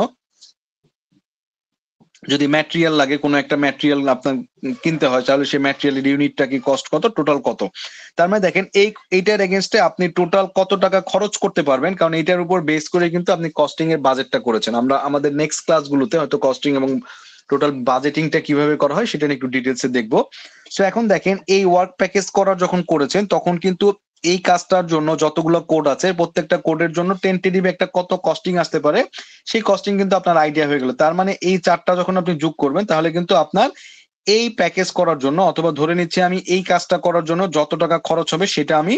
যদি ম্যাটেরিয়াল লাগে, কোনো একটা ম্যাটেরিয়াল আপনার কিনতে হয়, তাহলে সেই ম্যাটেরিয়ালের ইউনিটটা কি কস্ট কত, টোটাল কত। তার মানে দেখেন এইটার এগেনস্টে আপনি টোটাল কত টাকা খরচ করতে পারবেন, কারণ এটার উপর বেস করে কিন্তু আপনি কস্টিং এর বাজেটটা করেছেন। আমরা আমাদের নেক্সট ক্লাসগুলোতে হয়তো কস্টিং এবং টোটাল বাজেটিংটা কিভাবে করা হয় সেটা নিয়ে একটু ডিটেলসে দেখবো। সো এখন দেখেন এই ওয়ার্ক প্যাকেজ করার যখন করেছেন তখন কিন্তু এই কাজটার জন্য যতগুলো কোড আছে প্রত্যেকটা কোডের জন্য টেন্টেটিভ একটা কত কস্টিং আসতে পারে সেই কস্টিং কিন্তু আপনার আইডিয়া হয়ে গেল। তার মানে এই চারটা যখন আপনি যোগ করবেন তাহলে কিন্তু আপনার এই প্যাকেজ করার জন্য, অথবা ধরে নিচ্ছি আমি এই কাজটা করার জন্য যত টাকা খরচ হবে সেটা আমি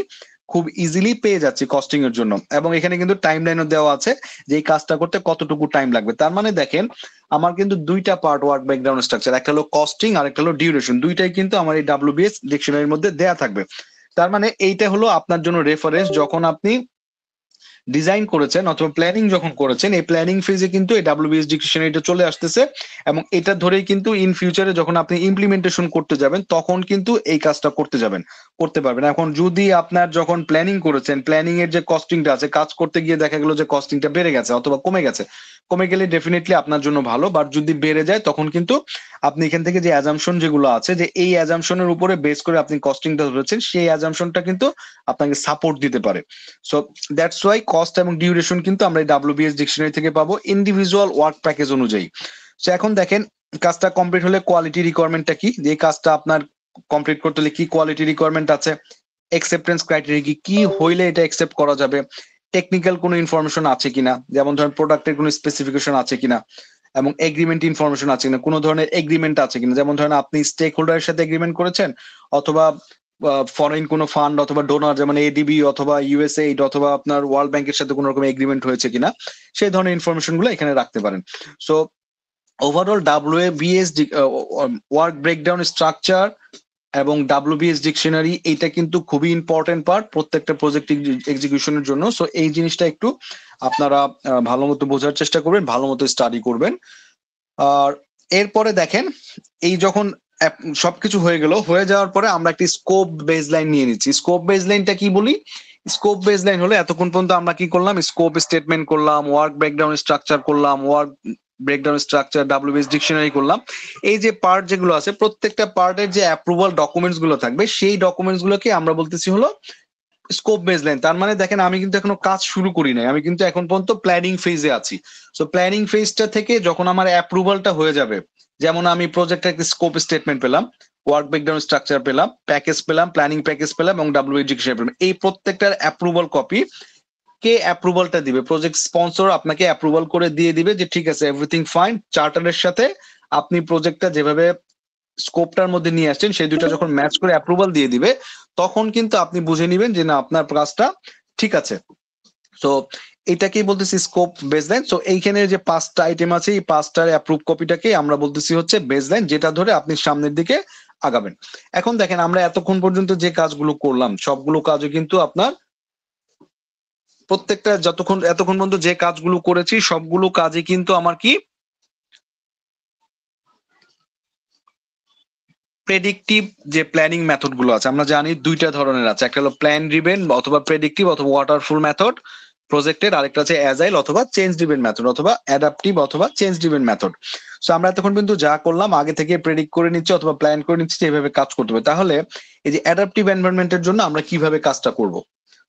খুব ইজিলি পেয়ে যাচ্ছি কস্টিং এর জন্য। এবং এখানে কিন্তু টাইম লাইনও দেওয়া আছে যে এই কাজটা করতে কতটুকু টাইম লাগবে। তার মানে দেখেন আমার কিন্তু দুইটা পার্ট ওয়ার্ক ব্রেকডাউন স্ট্রাকচার, একটা হলো কস্টিং আর একটা হলো ডিউরেশন, দুইটাই কিন্তু আমার এই WBS ডিকশনারির মধ্যে দেয়া থাকবে। তার মানে এইটা হলো আপনার জন্য রেফারেন্স, যখন আপনি ডিজাইন করেছেন অথবা প্ল্যানিং যখন করেছেন এই প্ল্যানিং ফেজে কিন্তু এই WBS ডিকশনারিটা চলে আসতেছে, এবং এটা ধরেই কিন্তু ইন ফিউচারে যখন আপনি ইমপ্লিমেন্টেশন করতে যাবেন তখন কিন্তু এই কাজটা করতে পারবেন। এখন যদি আপনার যখন প্ল্যানিং করেছেন প্ল্যানিং এর যে কস্টিংটা আছে কাজ করতে গিয়ে দেখা গেল যে কস্টিংটা বেড়ে গেছে অথবা কমে গেলে ডেফিনেটলি আপনার জন্য ভালো, বাট যদি বেড়ে যায় তখন কিন্তু আপনি এখান থেকে যে অ্যাজাম্পশন যেগুলো আছে যে এই অ্যাজাম্পশনের উপরে বেস করে আপনি কস্টিংটা ধরেছেন সেই অ্যাজাম্পশনটা কিন্তু আপনাকে সাপোর্ট দিতে পারে। সো দ্যাটস ওয়াই কস্ট এবং ডিউরেশন কিন্তু আমরা এই WBS ডিকশনারি থেকে পাবো ইন্ডিভিজুয়াল ওয়ার্ক প্যাকেজ অনুযায়ী। সো এখন দেখেন কাজটা কমপ্লিট হলে কোয়ালিটি রিকোয়ারমেন্টটা কি, যে কাজটা আপনার কমপ্লিট করতে হলে কি কোয়ালিটি রিকোয়ারমেন্ট আছে, অ্যাকসেপ্টেন্স ক্রাইটেরিয়া কি হইলে এটা অ্যাকসেপ্ট করা যাবে, টেকনিক্যাল কোনো ইনফরমেশন আছে কিনা, যেমন ধরেন প্রোডাক্টের কোনো স্পেসিফিকেশন আছে কিনা, এবং এগ্রিমেন্ট ইনফরমেশন আছে কিনা, কোনো ধরনের এগ্রিমেন্ট আছে কিনা, যেমন ধরেন আপনি স্টেক হোল্ডারের সাথে এগ্রিমেন্ট করেছেন, অথবা ফরেন কোনো ফান্ড অথবা ডোনার যেমন এডিবি অথবা ইউএসএইড অথবা আপনার ওয়ার্ল্ড ব্যাংকের সাথে কোনো রকম এগ্রিমেন্ট হয়েছে কিনা, সেই ধরনের ইনফরমেশন গুলো এখানে রাখতে পারেন। So overall WBS work breakdown structure এবং WBS ডিকশনারি, এইটা কিন্তু খুবই ইম্পর্টেন্ট পার্ট প্রত্যেকটা প্রজেক্ট এক্সিকিউশনের জন্য। সো এই জিনিসটা একটু আপনারা ভালো মতো বোঝার চেষ্টা করবেন, ভালো মতো স্টাডি করবেন। আর এরপরে দেখেন, এই যখন সবকিছু হয়ে গেল, হয়ে যাওয়ার পরে আমরা একটি স্কোপ বেসলাইন নিয়ে নিচ্ছি। স্কোপ বেসলাইনটা কি বলি? স্কোপ বেসলাইন হলো এতক্ষণ পর্যন্ত আমরা কি করলাম, স্কোপ স্টেটমেন্ট করলাম, ওয়ার্ক ব্রেকডাউন স্ট্রাকচার করলাম, work breakdown structure, WBS dictionary করলাম। এই যে পার্ট যেগুলো আছে, প্রত্যেকটা পার্টের যে অ্যাপ্রুভাল ডকুমেন্টস গুলো থাকবে, সেই ডকুমেন্টস গুলোকে আমরা বলতেছি হলো স্কোপ বেসলাইন। তার মানে দেখেন, আমি কিন্তু এখনো কাজ শুরু করি নাই, আমি কিন্তু এখন পর্যন্ত প্ল্যানিং ফেজে আছি। সো প্ল্যানিং ফেজটা থেকে যখন আমার অ্যাপ্রুভালটা হয়ে যাবে, যেমন আমি প্রজেক্টের একটা স্কোপ স্টেটমেন্ট পেলাম, ওয়ার্ক ব্রেকডাউন স্ট্রাকচার পেলাম, প্যাকেজ পেলাম, প্ল্যানিং প্যাকেজ পেলাম এবং WBS ডিকশনারি পেলাম, এই প্রত্যেকটার অ্যাপ্রুভাল কপি কে অ্যাপ্রুভালটা দিবে? প্রজেক্ট স্পন্সর আপনাকে অ্যাপ্রুভাল করে দিয়ে দিবে যে ঠিক আছে, এভরিথিং ফাইন, চার্টারের সাথে আপনি প্রজেক্টটা যেভাবে স্কোপটার মধ্যে নিয়ে আসছেন সেই দুইটা যখন ম্যাচ করে অ্যাপ্রুভাল দিয়ে দিবে, তখন কিন্তু আপনি বুঝে নিবেন যে না, আপনার কাজটা ঠিক আছে। সো এটাকেই বলতেছি স্কোপ বেসলাইন। সো এইখানে যে 5টা আইটেম আছে, এই 5টার অ্যাপ্রুভ কপিটাকে আমরা বলতেছি হচ্ছে বেসলাইন, যেটা ধরে আপনি সামনের দিকে আগাবেন। এখন দেখেন, আমরা এতক্ষণ পর্যন্ত যে কাজগুলো করলাম, সবগুলো কাজও কিন্তু আপনার প্রত্যেকটা এতক্ষণ পর্যন্ত যে কাজগুলো করেছি সবগুলো কাজে কিন্তু আমার কি প্রেডিক্টিভ যে প্ল্যানিং মেথড গুলো আছে, আমরা জানি দুইটা ধরনের আছে, একটা হলো প্ল্যান ড্রিভেন অথবা প্রেডিক্টিভ অথবা ওয়াটারফুল মেথড প্রজেক্টের, আরেকটা আছে অ্যাজাইল অথবা চেঞ্জ ড্রিভেন মেথড অথবা অ্যাডাপটিভ অথবা চেঞ্জ ড্রিভেন মেথড। সো আমরা এতক্ষণ কিন্তু যা করলাম, আগে থেকে প্রেডিক্ট করে নিচ্ছি অথবা প্ল্যান করে নিচ্ছি যে এভাবে কাজ করতে হবে। তাহলে এই যে অ্যাডাপটিভ এনভায়রনমেন্টের জন্য আমরা কিভাবে কাজটা করব?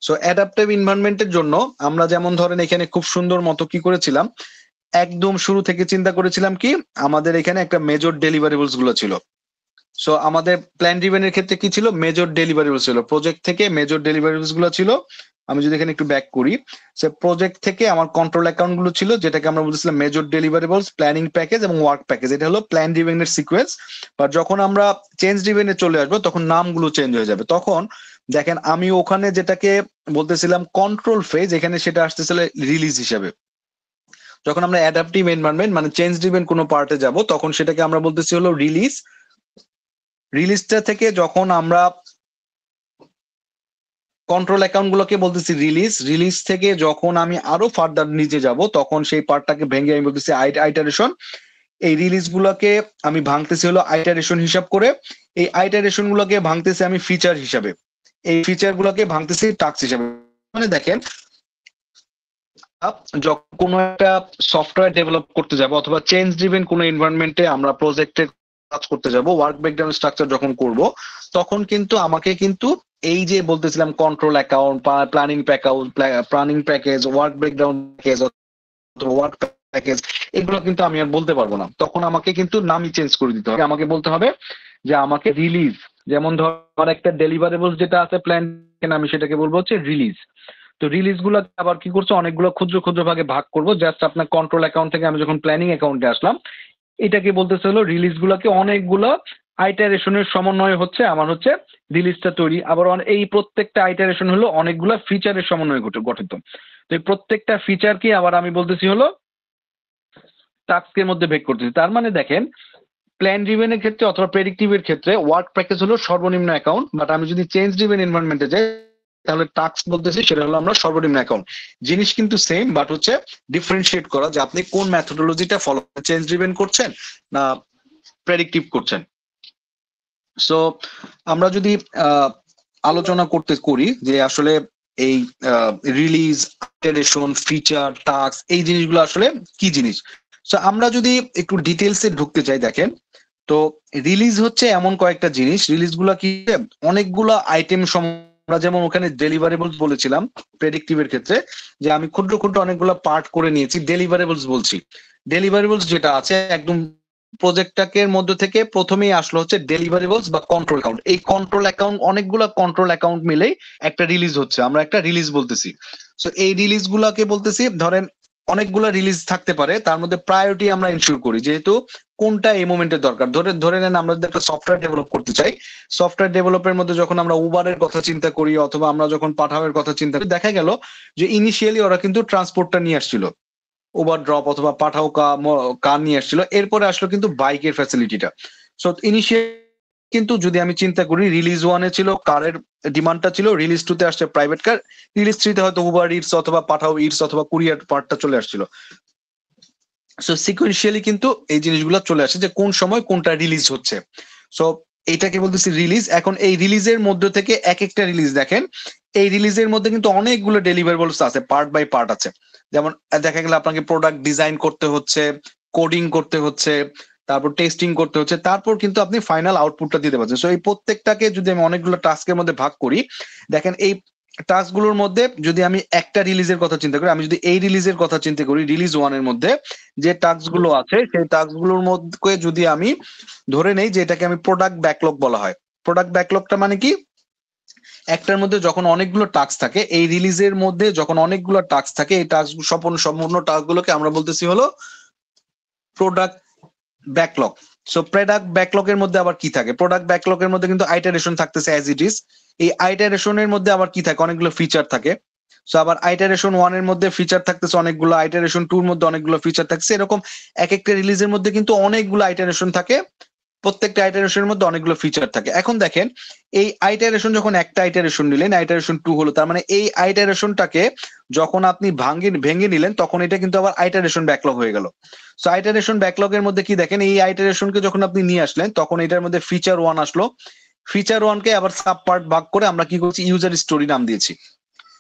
সো অ্যাডাপটিভ এনভায়রনমেন্টের জন্য আমরা যেমন ধরেন এখানে খুব সুন্দর মতো কি করেছিলাম, একদম শুরু থেকে চিন্তা করেছিলাম কি, আমাদের এখানে একটা মেজর ডেলিভারেবলস গুলো ছিল। সো আমাদের প্ল্যান ড্রিভেনের ক্ষেত্রে কি ছিল, মেজর ডেলিভারেবলস ছিল, প্রজেক্ট থেকে মেজর ডেলিভারেবলস গুলো ছিল। আমি যদি এখানে একটু ব্যাক করি, সে প্রজেক্ট থেকে আমার কন্ট্রোল অ্যাকাউন্ট গুলো ছিল, যেটাকে আমরা বলতেছিলাম মেজর ডেলিভারেবলস, প্ল্যানিং প্যাকেজ এবং ওয়ার্ক প্যাকেজ। এটা হলো প্ল্যান ড্রিভেনের সিকোয়েন্স। বাট যখন আমরা চেঞ্জ ড্রিভেনে চলে আসবো, তখন নামগুলো চেঞ্জ হয়ে যাবে। তখন দেখেন, আমি ওখানে যেটাকে বলতেছিলাম কন্ট্রোল ফেজ, এখানে সেটা আসতেছিল রিলিজ হিসাবে। যখন আমরা অ্যাডাপটিভ এনভায়রনমেন্ট মানে চেঞ্জ ড্রিভেন কোনো পার্টে যাব, তখন সেটাকে আমরা বলতেছি হলো রিলিজ। রিলিজটা থেকে যখন আমরা কন্ট্রোল অ্যাকাউন্ট গুলোকে বলতেছি রিলিজ, রিলিজ থেকে যখন আমি আরো ফার্দার নিচে যাব, তখন সেই পার্টটাকে ভেঙে আমি বলতেছি আইটারেশন। এই রিলিজ গুলোকে আমি ভাঙতেছি হলো আইটারেশন হিসাব করে, এই আইটারেশন গুলোকে ভাঙতেছি আমি ফিচার হিসাবে, এই ফিচার গুলোকে ভাঙতেছি টাস্ক হিসাবে। মানে দেখেন, যখন কোনো একটা সফটওয়্যার ডেভেলপ করতে যাব অথবা চেঞ্জ ড্রিভেন কোনো এনভায়রনমেন্টে আমরা প্রজেক্টে কাজ করতে যাব, ওয়ার্ক ব্রেকডাউন স্ট্রাকচার যখন করব, তখন কিন্তু আমাকে কিন্তু এই যে বলতেছিলাম control account, planning package, work breakdown package, work package, এগুলো কিন্তু আমি আর বলতে পারবো না। তখন আমাকে কিন্তু নামই চেঞ্জ করে দিতে হবে। আমাকে বলতে হবে যে আমাকে রিলিজ, যেমন ধর একটা ডেলিভারেবল যেটা আছে প্ল্যান, আমি সেটাকে বলবো হচ্ছে রিলিজ। তো রিলিজ গুলো আবার কি করছে, অনেকগুলো ক্ষুদ্র ক্ষুদ্র ভাগে ভাগ করবো। জাস্ট আপনার কন্ট্রোল অ্যাকাউন্ট থেকে আমি যখন প্ল্যানিং অ্যাকাউন্টে আসলাম, এটাকে বলতেছে হলো রিলিজ গুলাকে অনেকগুলো আইটারেশনের সমন্বয় হচ্ছে আমার হচ্ছে রিলিজটা তৈরি। আবার এই প্রত্যেকটা আইটারেশন হলো অনেকগুলো ফিচারের সমন্বয়ে গঠিত। তো এই প্রত্যেকটা ফিচারকে আবার আমি বলতেছি হলো টাস্কের মধ্যে ভেগ করতেছি। তার মানে দেখেন, প্ল্যান ড্রিভেনের ক্ষেত্রে অথবা প্রেডিক্টিভের ক্ষেত্রে ওয়ার্ক প্যাকেজ হলো সর্বনিম্ন অ্যাকাউন্ট, বাট আমি যদি চেঞ্জ ড্রিভেন এনভায়রনমেন্টে যাই, তাহলে টাস্ক বলতেছি সেটা হলো আমরা সর্বনিম্ন অ্যাকাউন্ট। জিনিস কিন্তু সেম, বাট হচ্ছে ডিফারেন্সিয়েট করা যে আপনি কোন মেথোডোলজিটা ফলো, চেঞ্জ ড্রিভেন করছেন না প্রেডিক্টিভ করছেন। সো আমরা যদি আলোচনা করি যে আসলে এই রিলিজ, ইটারেশন, ফিচার, টাস্ক, এই জিনিসগুলো আসলে কি জিনিস। সো আমরা যদি একটু ডিটেলসে ঢুকতে চাই, দেখেন, তো রিলিজ হচ্ছে এমন কয়েকটা জিনিস, রিলিজ গুলা কি অনেকগুলো আইটেম, আমরা যেমন ওখানে ডেলিভারেবলস বলেছিলাম প্রেডিক্টিভের ক্ষেত্রে, যে আমি ক্ষুদ্র ক্ষুদ্র অনেকগুলো পার্ট করে নিয়েছি, ডেলিভারেবলস বলছি। ডেলিভারেবলস যেটা আছে একদম প্রজেক্টটাকে মধ্যে থেকে প্রথমেই আসলো হচ্ছে ডেলিভারেবলস বা কন্ট্রোল অ্যাকাউন্ট। এই কন্ট্রোল অ্যাকাউন্ট অনেকগুলো কন্ট্রোল অ্যাকাউন্ট মিলেই একটা রিলিজ হচ্ছে, আমরা একটা রিলিজ বলতেছি। সো এই রিলিজ গুলাকে বলতেছি, ধরেন অনেকগুলো রিলিজ থাকতে পারে, তার মধ্যে প্রায়োরিটি আমরা ইনশিওর করি, যেহেতু কোনটা এই মোমেন্টে দরকার। ধরে নেন আমরা যদি একটা সফটওয়্যার ডেভেলপ করতে চাই, সফটওয়্যার ডেভেলপের মধ্যে যখন আমরা উবারের কথা চিন্তা করি অথবা আমরা যখন পাঠাওয়ের কথা চিন্তা করি, দেখা গেল যে ইনিশিয়ালি ওরা কিন্তু ট্রান্সপোর্টটা নিয়ে আসছিল, উবার ড্রপ অথবা পাঠাও কার নিয়ে আসছিল, এরপরে আসলো কিন্তু বাইকের ফ্যাসিলিটিটা। সো ইনিশিয়াল কিন্তু যদি আমি চিন্তা করি, রিলিজ ওয়ানে ছিল কারের ডিমান্ডটা ছিল, রিলিজ টু তে আসছে প্রাইভেট কার, রিলিজ থ্রিতে হয়তো উবার ইটস অথবা পাঠাও ইটস অথবা কুরিয়ার পার্টটা চলে আসছিল। সো সিকুয়েন্সিয়ালি কিন্তু এই জিনিসগুলো চলে আসে যে কোন সময় কোনটা রিলিজ হচ্ছে। সো এইটাকে বলতেছি রিলিজ। এখন এই রিলিজের মধ্যে থেকে এক একটা রিলিজ দেখেন, এই রিলিজের মধ্যে কিন্তু অনেকগুলো ডেলিভারেবলস আছে, পার্ট বাই পার্ট আছে। যেমন দেখা গেল আপনাকে প্রোডাক্ট ডিজাইন করতে হচ্ছে, কোডিং করতে হচ্ছে, তারপর টেস্টিং করতে হচ্ছে, তারপর কিন্তু আপনি ফাইনাল আউটপুটটা দিতে পারছেন। সো এই প্রত্যেকটাকে যদি আমি অনেকগুলো টাস্কের মধ্যে ভাগ করি, দেখেন এই টাস্ক গুলোর মধ্যে যদি আমি একটা রিলিজের কথা চিন্তা করি, আমি যদি এই রিলিজের কথা চিন্তা করি, রিলিজ ওয়ানের মধ্যে যে টাস্ক গুলো আছে, সেই টাস্ক গুলোর মধ্যে যদি আমি ধরে নেই যে এটাকে আমি প্রোডাক্ট ব্যাকলগ বলা হয়। প্রোডাক্ট ব্যাকলগটা মানে কি, একটার মধ্যে যখন অনেকগুলো টাস্ক থাকে, এই রিলিজের মধ্যে যখন অনেকগুলো টাস্ক থাকে, এই টাস্ক সম্পূর্ণ টাস্ক গুলোকে আমরা বলতেছি হলো product backlog. So product backlog এর মধ্যে আবার কি থাকে, প্রোডাক্ট ব্যাকলগ এর মধ্যে কিন্তু আইটারেশন থাকতেছে অ্যাজ ইট ইজ। এই আইটারেশনের মধ্যে আবার কি থাকে, অনেকগুলো ফিচার থাকে। সো আবার আইটারেশন ওয়ান এর মধ্যে ফিচার থাকতেছে অনেকগুলো, আইটারেশন টু এর মধ্যে অনেকগুলো ফিচার থাকছে, এরকম এক একটা রিলিজের মধ্যে কিন্তু অনেকগুলো আইটারেশন থাকে, প্রত্যেকটা আইটারেশনের মধ্যে অনেকগুলো ফিচার থাকে। এখন দেখেন এই আইটারেশন যখন একটা আইটারেশন নিলেন, আইটারেশন টু হলো, তার মানে এই আইটারেশনটাকে যখন আপনি ভেঙে নিলেন, তখন এটা কিন্তু আবার আইটারেশন ব্যাকলগ হয়ে গেল। সো আইটারেশন ব্যাকলগ এর মধ্যে কি দেখেন, এই আইটারেশনকে যখন আপনি নিয়ে আসলেন, তখন এটার মধ্যে ফিচার ওয়ান আসলো, ফিচার ওয়ানকে আবার সাব পার্ট ভাগ করে আমরা কি করছি, ইউজার স্টোরি নাম দিয়েছি।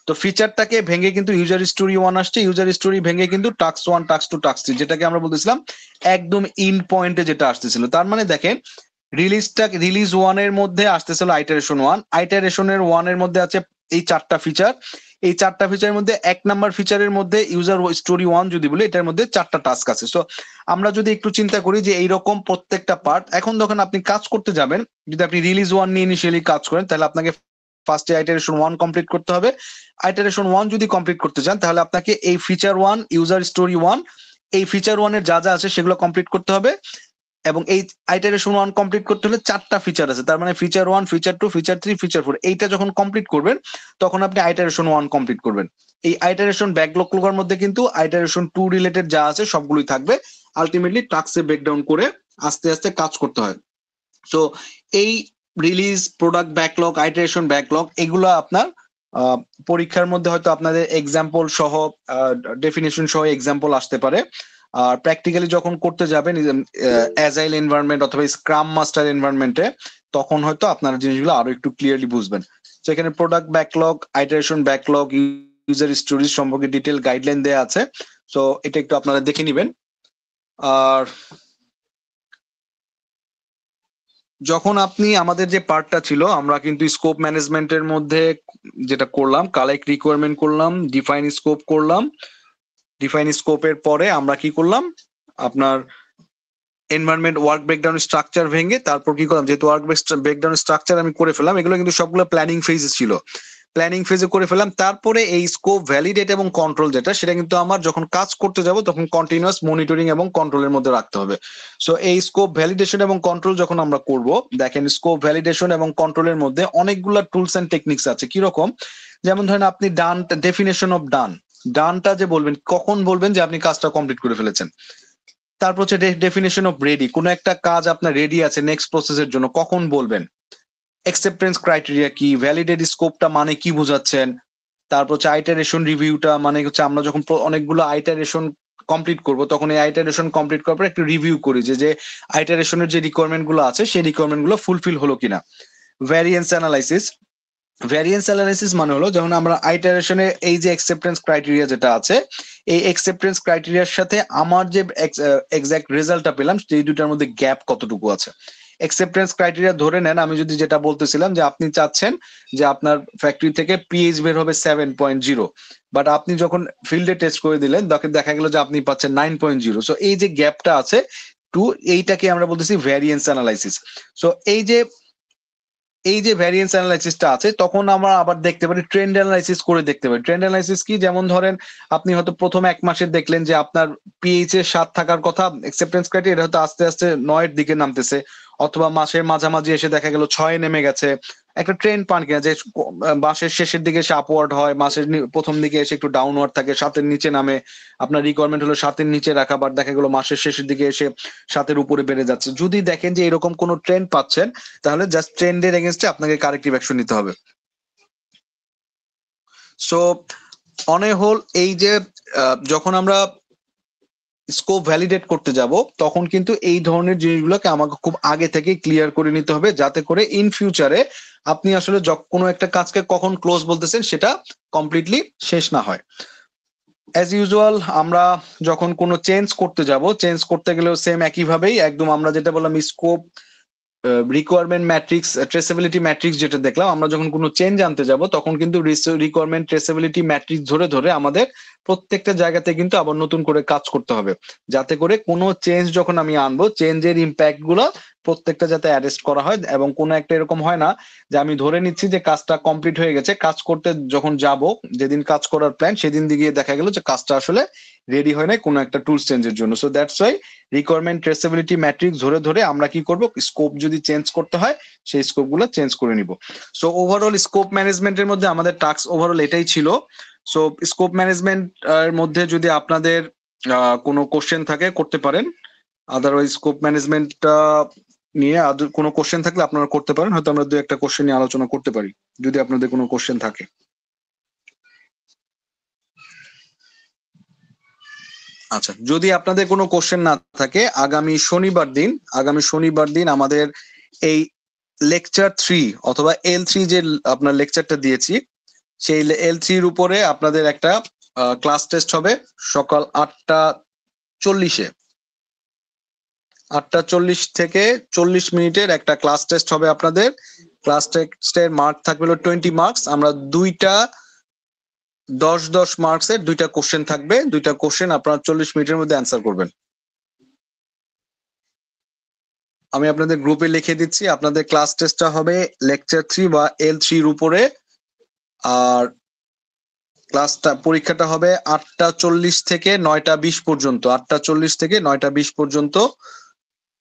তো ফিচারটাকে ভেঙে কিন্তু ইউজার স্টোরি ওয়ান আসছে, ইউজার স্টোরি ভেঙে কিন্তু task one, task two, task three, যেটাকে আমরা বলতেছিলাম একদম ইন পয়েন্টে যেটা আসতেছিল। তার মানে দেখেন রিলিজ ওয়ান এর মধ্যে আসতেছিল আইটারেশন ওয়ান, আইটারেশনের ওয়ান এর মধ্যে আছে এই চারটা ফিচার, এই চারটা ফিচারের মধ্যে এক নাম্বার ফিচারের মধ্যে ইউজার স্টোরি ওয়ান যদি বলি, এটার মধ্যে চারটা টাস্ক আছে। সো আমরা যদি একটু চিন্তা করি যে এইরকম প্রত্যেকটা পার্ট, এখন যখন আপনি কাজ করতে যাবেন, যদি আপনি রিলিজ ওয়ান নিয়ে ইনিশিয়ালি কাজ করেন, তাহলে আপনাকে ফার্স্টে আইটারেশন ওয়ান কমপ্লিট করতে হবে। আইটারেশন ওয়ান যদি কমপ্লিট করতে চান, তাহলে আপনাকে এই feature one, user story one, এই ফিচার ওয়ানের যা যা আছে সেগুলো কমপ্লিট করতে হবে। এবং এই আইটারেশন ওয়ান কমপ্লিট করতে হলে চারটা ফিচার আছে, তার মানে feature one, feature two, feature three, feature four, এইটা যখন কমপ্লিট করবেন, তখন আপনি আইটারেশন ওয়ান কমপ্লিট করবেন। এই আইটারেশন ব্যাকলগ লোকার মধ্যে কিন্তু আইটারেশন টু রিলেটেড যা আছে সবগুলোই থাকবে। আলটিমেটলি টাস্কে ব্রেকডাউন করে আস্তে আস্তে কাজ করতে হয়। সো এই release, product backlog, iteration backlog, এগুলো আপনার পরীক্ষার মধ্যে হয়তো আপনাদের এক্সাম্পল সহ, ডেফিনেশন সহ এক্সাম্পল আসতে পারে। আর প্র্যাকটিক্যালি যখন করতে যাবেন অ্যাজাইল এনভায়রনমেন্ট অথবা স্ক্রাম মাস্টার এনভায়রনমেন্টে, তখন হয়তো আপনারা জিনিসগুলো আরো একটু ক্লিয়ারলি বুঝবেন। সেখানে product backlog, iteration backlog, user stories সম্পর্কে ডিটেল গাইডলাইন দেওয়া আছে। সো এটা একটু আপনারা দেখে নিবেন। আর যখন আপনি আমাদের যে পার্টটা ছিল, আমরা কিন্তু স্কোপ ম্যানেজমেন্টের মধ্যে যেটা করলাম, কালেক্ট রিকোয়ারমেন্ট করলাম, ডিফাইন স্কোপ করলাম, ডিফাইন স্কোপের পরে আমরা কি করলাম, আপনার এনভায়রনমেন্ট ওয়ার্ক ব্রেকডাউন স্ট্রাকচার ভেঙে তারপর কি করলাম, যেহেতু ওয়ার্ক ব্রেকডাউন স্ট্রাকচার আমি করে ফেলাম, এগুলো কিন্তু সবগুলো প্ল্যানিং ফেজ ছিল, প্ল্যানিং ফেজে করে ফেলাম। তারপরে এই স্কোপ ভ্যালিডেট এবং কন্ট্রোল যেটা, সেটা কিন্তু আমার যখন কাজ করতে যাব তখন কন্টিনিউয়াস মনিটরিং এবং কন্ট্রোলের মধ্যে রাখতে হবে। সো এই স্কোপ ভ্যালিডেশন এবং কন্ট্রোল যখন আমরা করব, দেখেন স্কোপ ভ্যালিডেশন এবং কন্ট্রোলের মধ্যে অনেকগুলো টুলস এন্ড টেকনিক্স আছে। কিরকম, যেমন ধরেন আপনি ডান, ডেফিনেশন অফ ডান, ডানটা যে বলবেন, কখন বলবেন যে আপনি কাজটা কমপ্লিট করে ফেলেছেন। তারপর হচ্ছে ডেফিনেশন অফ রেডি, কোন একটা কাজ আপনার রেডি আছে নেক্সট প্রসেসের জন্য, কখন বলবেন। অ্যাকসেপ্টেন্স ক্রাইটেরিয়া কি, ভ্যালিডেট স্কোপটা মানে কি বোঝাচ্ছেন। তারপর হচ্ছে আইটারেশন রিভিউটা, মানে হচ্ছে আমরা যখন অনেকগুলো আইটারেশন কমপ্লিট করব, তখন এই আইটারেশন কমপ্লিট করার পর একটু রিভিউ করি যে আইটারেশনের যে রিকোয়ারমেন্ট গুলো আছে সেই রিকোয়ারমেন্ট গুলো ফুলফিল হলো কিনা। ভ্যারিয়েন্স অ্যানালাইসিস, ভ্যারিয়েন্স অ্যানালাইসিস মানে হলো যখন আমরা আইটারেশনে এই যে অ্যাকসেপ্টেন্স ক্রাইটেরিয়া যেটা আছে, এই অ্যাকসেপ্টেন্স ক্রাইটেরিয়ার সাথে আমার যে এক্সাক্ট রেজাল্টটা পেলাম, সেই দুটার মধ্যে গ্যাপ কতটুকু আছে। অ্যাকসেপ্টেন্স ক্রাইটেরিয়া ধরে নেন, আমি যদি যেটা বলতেছিলাম যে আপনি চাচ্ছেন যে আপনার ফ্যাক্টরি থেকে পিএইচ বের হবে 7.0, বাট আপনি যখন ফিল্ডে টেস্ট করে দিলেন, তখন দেখা গেল যে আপনি পাচ্ছেন 9.0। সো এই যে গ্যাপটা আছে, টু, এইটাকে আমরা বলতেছি ভ্যারিয়েন্স অ্যানালাইসিস। সো এই যে ভ্যারিয়েন্স অ্যানালাইসিসটা আছে, তখন আমরা আবার দেখতে পারি ট্রেন্ড অ্যানালাইসিস করে দেখতে পারি। ট্রেন্ড অ্যানালাইসিস কি, যেমন ধরেন আপনি হয়তো প্রথম 1 মাসে দেখলেন যে আপনার পিএইচ এর 7 থাকার কথা, অ্যাকসেপ্টেন্স ক্রাইটেরিয়া এটা হয়তো আস্তে আস্তে 9 এর দিকে নামতেছে, অথবা মাসের মাঝামাঝি এসে দেখা গেল 6 নেমে গেছে। একটা ট্রেন্ড পান কিনা যে মাসের শেষের দিকে এসে আপওয়ার্ড হয়, মাসের প্রথম দিকে এসে একটু ডাউনওয়ার্ড থাকে, 7-এর নিচে নামে। আপনার রিকোয়ারমেন্ট হলো 7-এর নিচে রাখা, বাট দেখা গেল মাসের শেষের দিকে এসে 7-এর উপরে বেড়ে যাচ্ছে। যদি দেখেন যে এরকম কোনো ট্রেন্ড পাচ্ছেন, তাহলে জাস্ট ট্রেন্ডের এগেইনস্টে আপনাকে কারেক্টিভ অ্যাকশন নিতে হবে। সো অন এ হোল, এই যে যখন আমরা স্কোপ ভ্যালিডেট করতে যাব, তখন কিন্তু এই ধরনের জিনিসগুলোকে আমাকে খুব আগে থেকে ক্লিয়ার করে নিতে হবে, যাতে করে ইন ফিউচারে আপনি আসলে কোনো একটা কাজকে কখন ক্লোজ বলতেছেন সেটা কমপ্লিটলি শেষ না হয়। অ্যাজ ইউজুয়াল আমরা যখন কোনো চেঞ্জ করতে যাব, চেঞ্জ করতে গেলেও সেম একইভাবেই একদম আমরা যেটা বললাম scope, requirement matrix, traceability matrix যেটা দেখলাম, আমরা যখন কোনো চেঞ্জ আনতে যাব তখন কিন্তু রিকোয়ারমেন্ট ট্রেসেবিলিটি ম্যাট্রিক্স ধরে ধরে আমাদের প্রত্যেকটা জায়গাতে কিন্তু আবার নতুন করে কাজ করতে হবে, যাতে করে কোনো চেঞ্জ যখন আমি আনবো, চেঞ্জের ইম্প্যাক্ট গুলো প্রত্যেকটা যাতে অ্যারেস্ট করা হয়। এবং কোনো একটা এরকম হয় না যে আমি ধরে নিচ্ছি যে কাজটা কমপ্লিট হয়ে গেছে, কাজ করতে যখন যাব, যেদিন কাজ করার প্ল্যান সেদিন গিয়ে দেখা গেল যে কাজটা আসলে রেডি হয় নাই কোনো একটা টুলস চেঞ্জের জন্য। So that's why requirement traceability matrix ধরে ধরে আমরা কি করব, স্কোপ যদি চেঞ্জ করতে হয় সেই স্কোপ গুলো চেঞ্জ করে নিব। সো ওভারঅল স্কোপ ম্যানেজমেন্টের মধ্যে আমাদের টাস্ক ওভারঅল এটাই ছিল। সো স্কোপ ম্যানেজমেন্ট এর মধ্যে যদি আপনাদের কোনো কোশ্চেন থাকে করতে পারেন, আদারওয়াইজ স্কোপ ম্যানেজমেন্টটা নিয়ে কোনো কোশ্চেন থাকলে আপনারা করতে পারেন, হয়তো আমরা 2-1টা কোশ্চেন নিয়ে আলোচনা করতে পারি যদি আপনাদের কোনো কোশ্চেন থাকে। আচ্ছা, যদি আপনাদের কোনো কোশ্চেন না থাকে, আগামী শনিবার দিন আমাদের এই লেকচার 3 অথবা L3 যে আপনার লেকচারটা দিয়েছি, সেই L3-র উপরে আপনাদের একটা ক্লাস টেস্ট হবে সকাল 8:40-এ। 8:40 থেকে 40 মিনিটের একটা ক্লাস টেস্ট হবে আপনাদের। ক্লাস টেস্টের মার্ক থাকবে 20 মার্কস। আমরা 2টা 10-10 মার্কসের 2টা কোশ্চেন থাকবে, 2টা কোশ্চেন আপনারা 40 মিনিটের মধ্যে অ্যান্সার করবেন। আমি আপনাদের গ্রুপে লিখে দিচ্ছি, আপনাদের ক্লাস টেস্টটা হবে লেকচার 3 বা L3-র উপরে। আর পরীক্ষাটা হবে 8:40 থেকে 9:20 পর্যন্ত। 8:40 থেকে 9:20 পর্যন্ত।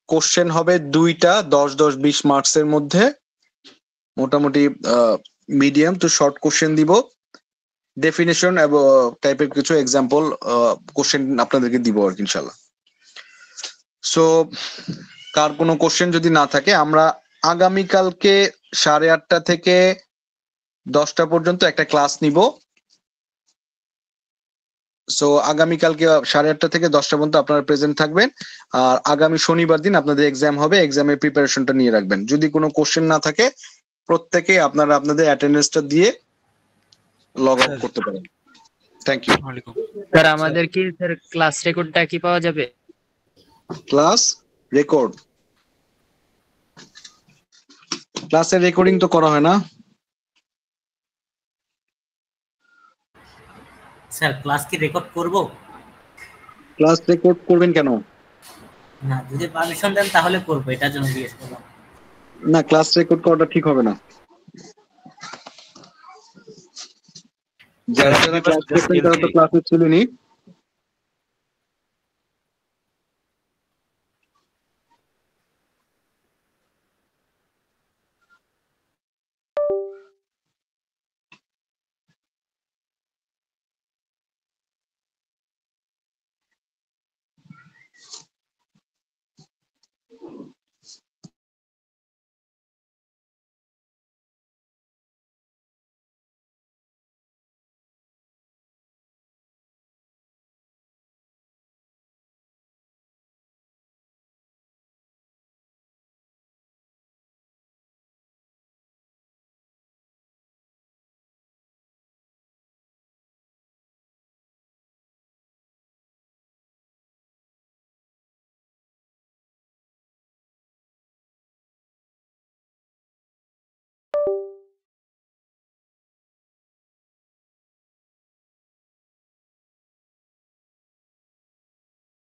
কোশ্চেন হবে 2টা 10-10-20 মার্কসের মধ্যে, মোটামুটি মিডিয়াম টু শর্ট কোশ্চেন দিব। ডেফিনেশন এবং টাইপের কিছু এক্সাম্পল কোশ্চেন আপনাদেরকে দিব আর কি ইনশাল্লাহ। সো কার কোনো কোশ্চেন যদি না থাকে, আমরা আগামীকালকে 8:30 থেকে 10টা পর্যন্ত একটা ক্লাস নিব। সো আগামীকালকে 8:30 থেকে 10টা পর্যন্ত আপনারা প্রেজেন্ট থাকবেন। আর আগামী শনিবার দিন আপনাদের এক্সাম হবে, এক্সামের প্রিপারেশনটা নিয়ে রাখবেন। যদি কোনো কোশ্চেন না থাকে, প্রত্যেকে আপনারা আপনাদের অ্যাটেন্ডেন্সটা দিয়ে লগ আউট করতে পারেন। Thank you. স্যার আমাদের কি স্যার ক্লাস রেকর্ডটা কি পাওয়া যাবে? ক্লাস রেকর্ড, ক্লাসের রেকর্ডিং তো করা হয় না স্যার। ক্লাস কি রেকর্ড করব? ক্লাস রেকর্ড করবেন কেন? না, যদি পারমিশন দেন তাহলে করব, এটার জন্য জিজ্ঞেস করলাম। না, ক্লাস রেকর্ড করাটা ঠিক হবে না। যারা যারা ক্লাস করতেন তারা তো ক্লাসে ছিলেনই।